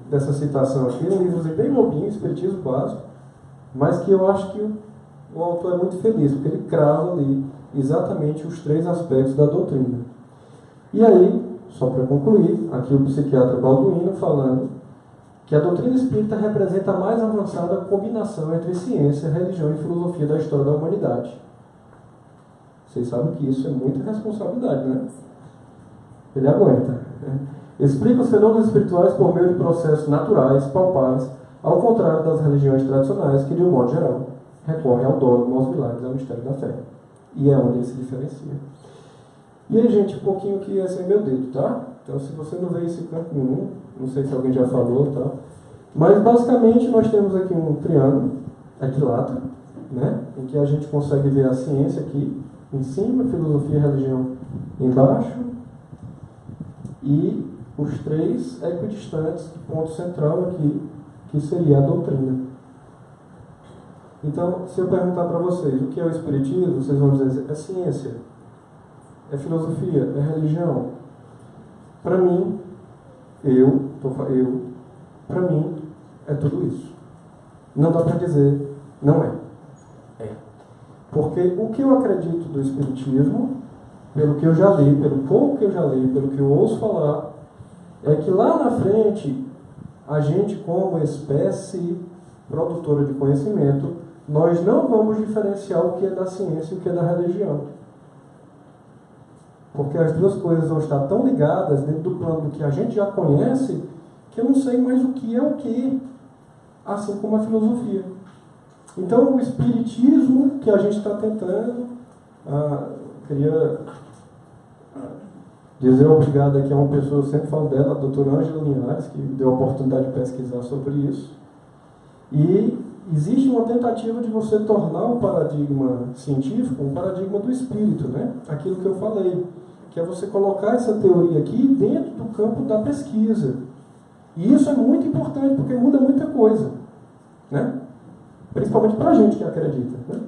dessa citação aqui, um livrozinho bem bobinho, Espiritismo Básico, mas que eu acho que o autor é muito feliz, porque ele crava ali exatamente os 3 aspectos da doutrina. E aí, só para concluir, aqui o psiquiatra Balduino falando que a doutrina espírita representa a mais avançada combinação entre ciência, religião e filosofia da história da humanidade. Vocês sabem que isso é muita responsabilidade, né? Ele aguenta. Explica os fenômenos espirituais por meio de processos naturais, palpáveis, ao contrário das religiões tradicionais que, de um modo geral, recorrem ao dogma, aos milagres, ao mistério da fé. E é onde ele se diferencia. E aí, gente, um pouquinho que esse é meu dedo, tá? Então, se você não vê esse canto nenhum, não sei se alguém já falou, tá? Mas, basicamente, nós temos aqui um triângulo equilátero, né? Em que a gente consegue ver a ciência aqui, em cima, filosofia e religião embaixo, e os três equidistantes, ponto central aqui, que seria a doutrina. Então, se eu perguntar para vocês o que é o Espiritismo, vocês vão dizer: é ciência, é filosofia, é religião. Para mim, para mim, é tudo isso. Não dá para dizer, não é. É. Porque o que eu acredito do Espiritismo, pelo que eu já li, pelo pouco que eu já li, pelo que eu ouço falar, é que lá na frente, a gente, como espécie produtora de conhecimento, nós não vamos diferenciar o que é da ciência e o que é da religião. Porque as duas coisas vão estar tão ligadas dentro do plano do que a gente já conhece, que eu não sei mais o que é o que, assim como a filosofia. Então, o espiritismo que a gente está tentando, queria dizer obrigado aqui a uma pessoa, eu sempre falo dela, a doutora Ângela Linhares, que deu a oportunidade de pesquisar sobre isso. E existe uma tentativa de você tornar o paradigma científico um paradigma do espírito, né? Aquilo que eu falei, que é você colocar essa teoria aqui dentro do campo da pesquisa. E isso é muito importante, porque muda muita coisa, né? Principalmente para a gente que acredita, né?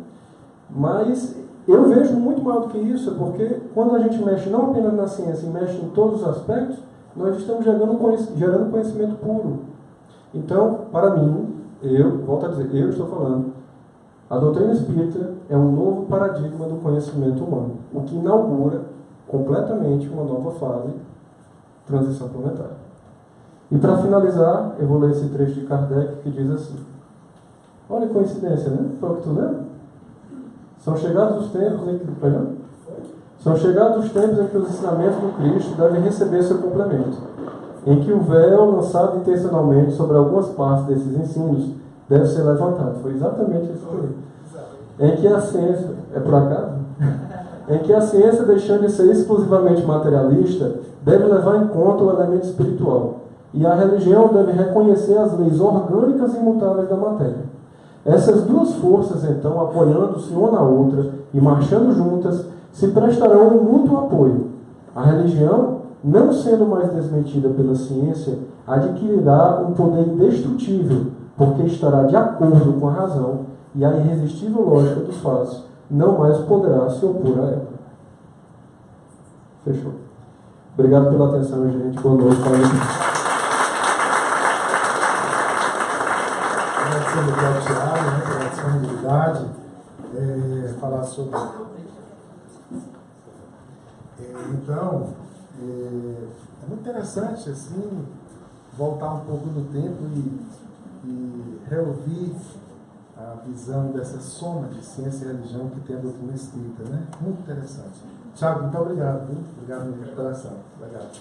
Mas eu vejo muito maior do que isso, porque quando a gente mexe não apenas na ciência, e mexe em todos os aspectos, nós estamos gerando conhecimento puro. Então, para mim, volto a dizer, eu estou falando, a doutrina espírita é um novo paradigma do conhecimento humano, o que inaugura completamente uma nova fase, transição planetária. E para finalizar, eu vou ler esse trecho de Kardec que diz assim: olha a coincidência, né? Foi o que tu leu? São chegados os tempos em que... São chegados os tempos em que os ensinamentos do Cristo devem receber seu complemento, em que o véu lançado intencionalmente sobre algumas partes desses ensinos deve ser levantado. Foi exatamente isso que eu li. Em que a ciência... É por acaso? Em que a ciência, deixando de ser exclusivamente materialista, deve levar em conta o elemento espiritual, e a religião deve reconhecer as leis orgânicas e imutáveis da matéria. Essas duas forças, então, apoiando-se uma na outra e marchando juntas, se prestarão um mútuo apoio. A religião, não sendo mais desmentida pela ciência, adquirirá um poder indestrutível, porque estará de acordo com a razão, e a irresistível lógica dos fatos não mais poderá se opor a ela. Fechou. Obrigado pela atenção, gente. Boa noite. Agradecendo ao Tiago, né, pela disponibilidade, falar sobre... Então, é muito interessante, assim, voltar um pouco no tempo e reouvir a visão dessa soma de ciência e religião que tem a doutrina espírita, né? Muito interessante. Tiago, muito obrigado, viu? Obrigado pela coração. Obrigado.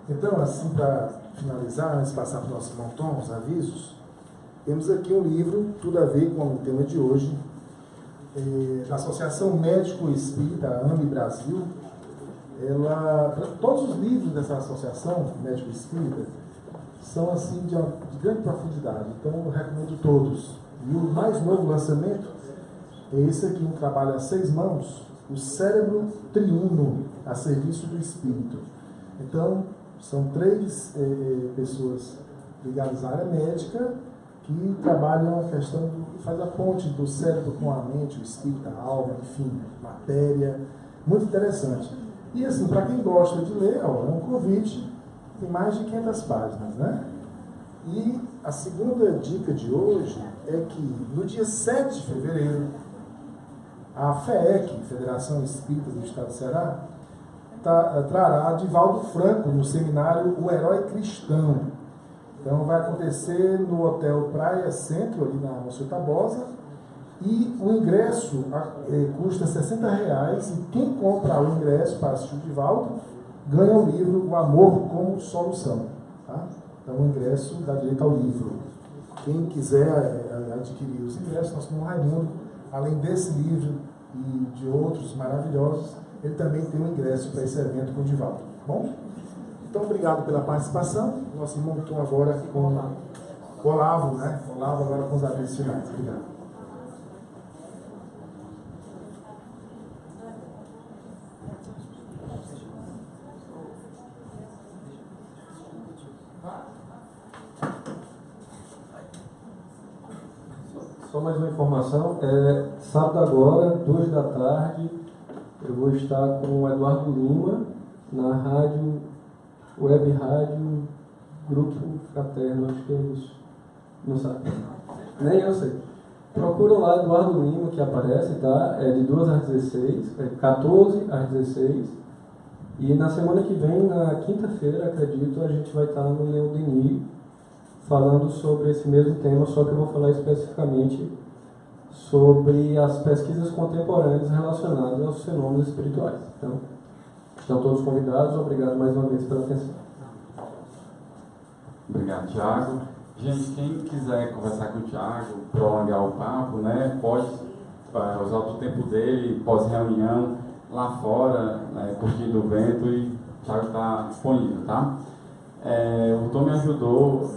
Então, assim, para finalizar, antes de passar para o nosso irmão Tom, os avisos, temos aqui um livro, tudo a ver com o tema de hoje, da Associação Médico Espírita, AME Brasil. Todos os livros dessa Associação Médico Espírita são assim de grande profundidade, então eu recomendo todos. E o mais novo lançamento é esse aqui, um trabalho a 6 mãos, o Cérebro Triuno, a serviço do Espírito. Então, são 3 pessoas ligadas à área médica que trabalham a questão, faz a ponte do cérebro com a mente, o espírito, a alma, enfim, matéria, muito interessante. E assim, para quem gosta de ler, é um convite, tem mais de 500 páginas, né? E a segunda dica de hoje é que no dia 7 de fevereiro, a FEEC, Federação Espírita do Estado do Ceará, trará Divaldo Franco no seminário O Herói Cristão. Então vai acontecer no Hotel Praia Centro, ali na Monsenhor Tabosa, e o ingresso custa R$60, e quem compra o ingresso para assistir o Divaldo ganha o livro O Amor como Solução. Tá? Então o ingresso dá direito ao livro. Quem quiser adquirir os ingressos, nosso irmão Raimundo, além desse livro e de outros maravilhosos, ele também tem um ingresso para esse evento com o Divaldo. Tá bom? Então, obrigado pela participação. Nosso irmão Tom agora com o Olavo, né? Olavo agora com os avisos finais. Obrigado. Só mais uma informação. Sábado agora, 2 da tarde, eu vou estar com o Eduardo Lima na rádio, web rádio, Grupo Fraterno, acho que é isso. Não sabe? Nem eu sei. Procura lá Eduardo Lima, que aparece, tá? É de 2 às 16, 14 às 16. E na semana que vem, na quinta-feira, acredito, a gente vai estar no Leão Denis, falando sobre esse mesmo tema, só que eu vou falar especificamente sobre as pesquisas contemporâneas relacionadas aos fenômenos espirituais. Então, estão todos convidados. Obrigado mais uma vez pela atenção. Obrigado, Thiago. Gente, quem quiser conversar com o Thiago, prolongar o papo, né, pode usar o tempo dele, pós-reunião, lá fora, né, curtindo o vento, e o Thiago está disponível, tá? O Tom me ajudou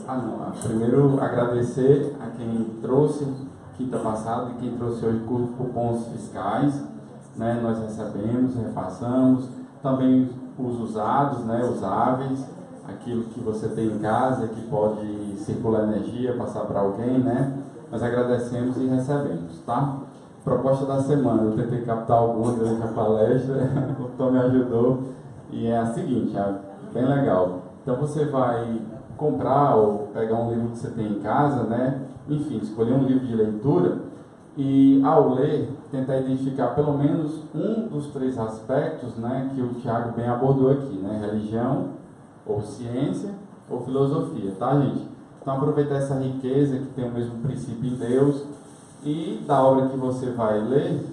primeiro agradecer a quem trouxe quinta passada e quem trouxe hoje cupons fiscais, né, nós recebemos, repassamos, também os usados, né, usáveis, aquilo que você tem em casa que pode circular energia, passar para alguém, né, nós agradecemos e recebemos, tá? Proposta da semana, eu tentei captar alguma durante a palestra, o Tom me ajudou, e é a seguinte, é bem legal. Então você vai comprar ou pegar um livro que você tem em casa, né? Enfim, escolher um livro de leitura e, ao ler, tentar identificar pelo menos um dos 3 aspectos, né, que o Thiago bem abordou aqui, né? Religião, ou ciência, ou filosofia, tá, gente? Então aproveitar essa riqueza que tem o mesmo princípio em Deus e da obra que você vai ler,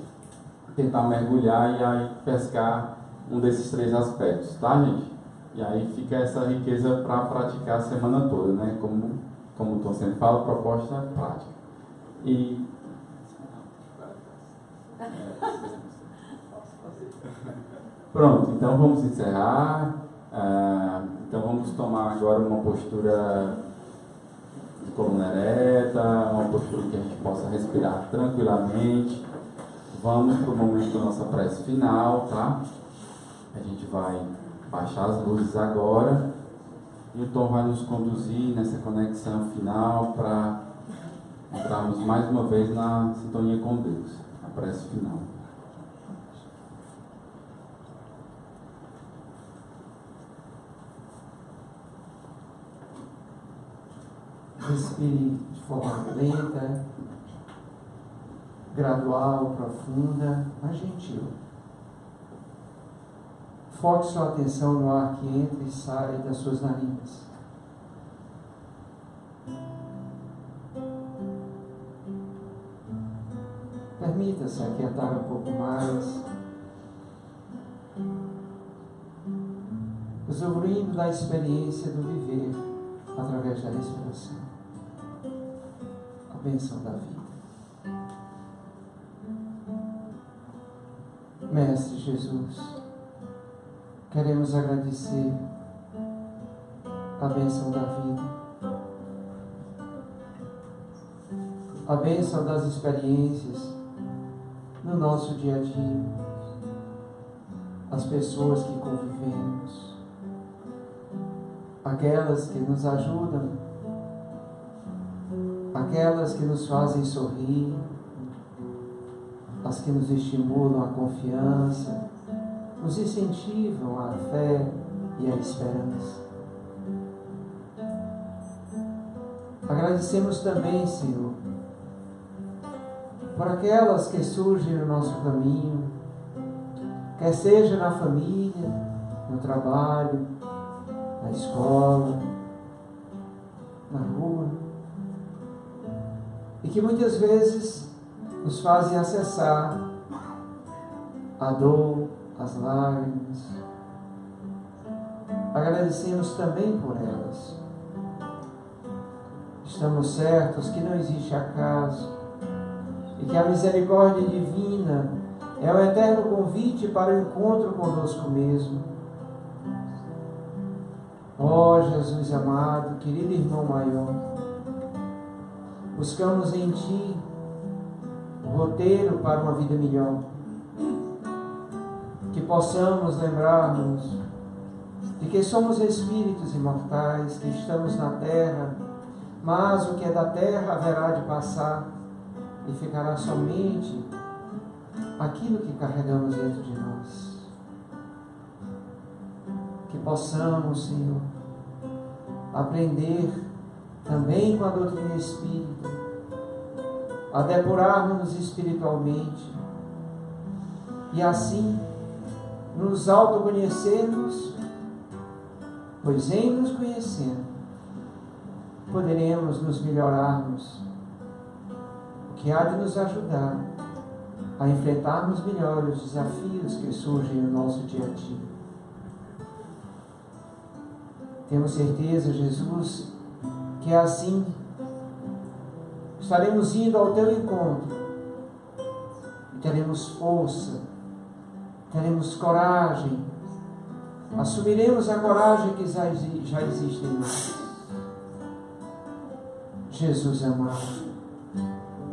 tentar mergulhar e aí pescar um desses 3 aspectos, tá, gente? E aí fica essa riqueza para praticar a semana toda, né? Como o Tom sempre fala, proposta prática. E pronto, então vamos encerrar. Então vamos tomar agora uma postura de coluna ereta, uma postura que a gente possa respirar tranquilamente. Vamos para o momento da nossa prece final, tá? A gente vai baixar as luzes agora e o Tom vai nos conduzir nessa conexão final para entrarmos mais uma vez na sintonia com Deus, a prece final. Respire de forma lenta, gradual, profunda, mas gentil. Foque sua atenção no ar que entra e sai das suas narinas. Permita-se aquietar um pouco mais, usufruindo da experiência do viver através da respiração. A bênção da vida. Mestre Jesus, queremos agradecer a bênção da vida, a bênção das experiências no nosso dia a dia, as pessoas que convivemos, aquelas que nos ajudam, aquelas que nos fazem sorrir, as que nos estimulam a confiança, nos incentivam a fé e a esperança. Agradecemos também, Senhor, por aquelas que surgem no nosso caminho, quer seja na família, no trabalho, na escola, na rua, e que muitas vezes nos fazem acessar a dor, as lágrimas. Agradecemos também por elas. Estamos certos que não existe acaso e que a misericórdia divina é o eterno convite para o encontro conosco mesmo. Ó Jesus amado, querido irmão maior, buscamos em Ti o roteiro para uma vida melhor. Que possamos lembrar-nos de que somos espíritos imortais, que estamos na terra, mas o que é da terra haverá de passar, e ficará somente aquilo que carregamos dentro de nós. Que possamos, Senhor, aprender também com a doutrina espírita, a depurarmos espiritualmente e assim nos autoconhecermos, pois em nos conhecendo poderemos nos melhorarmos, o que há de nos ajudar a enfrentarmos melhor os desafios que surgem no nosso dia a dia. Temos certeza, Jesus, que assim estaremos indo ao teu encontro e teremos força, teremos coragem, assumiremos a coragem que já existe em nós. Jesus amado,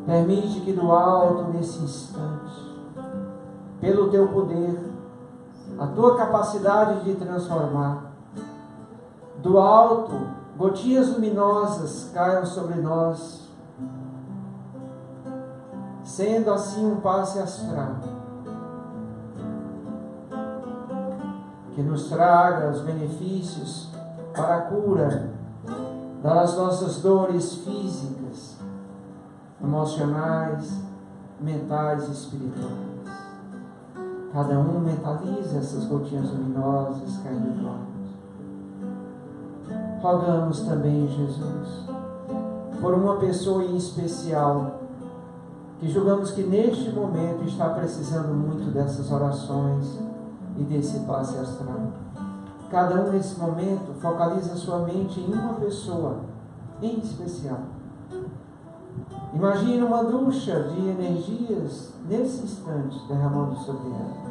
permite que do alto, nesse instante, pelo teu poder, a tua capacidade de transformar, do alto, gotinhas luminosas caiam sobre nós, sendo assim um passe astral, que nos traga os benefícios para a cura das nossas dores físicas, emocionais, mentais e espirituais. Cada um mentaliza essas gotinhas luminosas caindo em nós. Rogamos também, Jesus, por uma pessoa em especial, que julgamos que neste momento está precisando muito dessas orações e desse passe astral. Cada um nesse momento focaliza sua mente em uma pessoa em especial. Imagine uma ducha de energias nesse instante derramando sobre ela,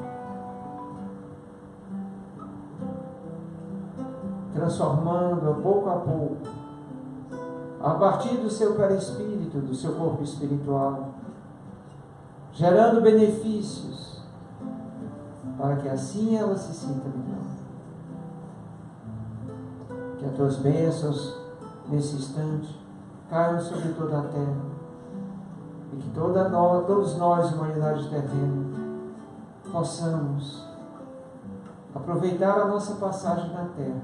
transformando-a pouco a pouco, a partir do seu perispírito, do seu corpo espiritual, gerando benefícios, para que assim ela se sinta melhor. Que as tuas bênçãos, nesse instante, caiam sobre toda a terra, e que todos nós, humanidade terrena, possamos aproveitar a nossa passagem na terra,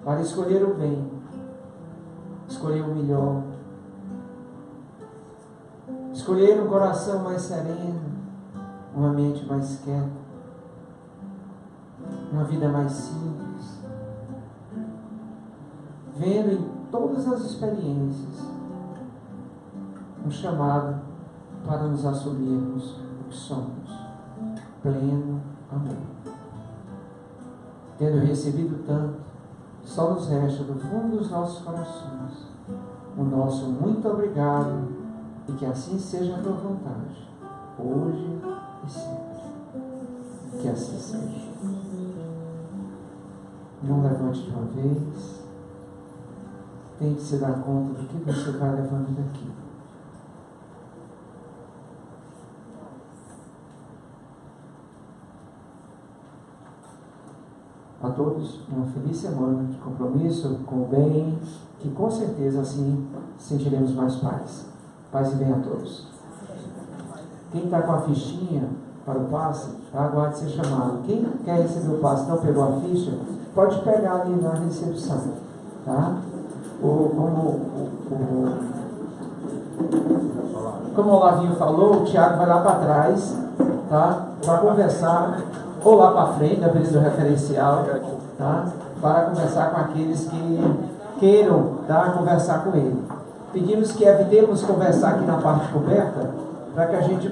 para escolher o bem, escolher o melhor, escolher um coração mais sereno, uma mente mais quieta, uma vida mais simples, vendo em todas as experiências um chamado para nos assumirmos o que somos, pleno amor. Tendo recebido tanto, só nos resta do fundo dos nossos corações o nosso muito obrigado, e que assim seja a tua vontade, hoje e sempre. Que assim seja. Não levante de uma vez. Tente se dar conta do que você vai levando daqui. A todos, uma feliz semana de compromisso com o bem, que com certeza assim sentiremos mais paz. Paz e bem a todos. Quem está com a fichinha para o passe, aguarde ser chamado. Quem quer receber o passe e não pegou a ficha, pode pegar ali na recepção. Tá? Como o Olavinho falou, o Tiago vai lá para trás, tá? Para conversar, ou lá para frente, dependendo do referencial, tá? Para conversar com aqueles que queiram, tá? Conversar com ele. Pedimos que evitemos conversar aqui na parte coberta, para que a gente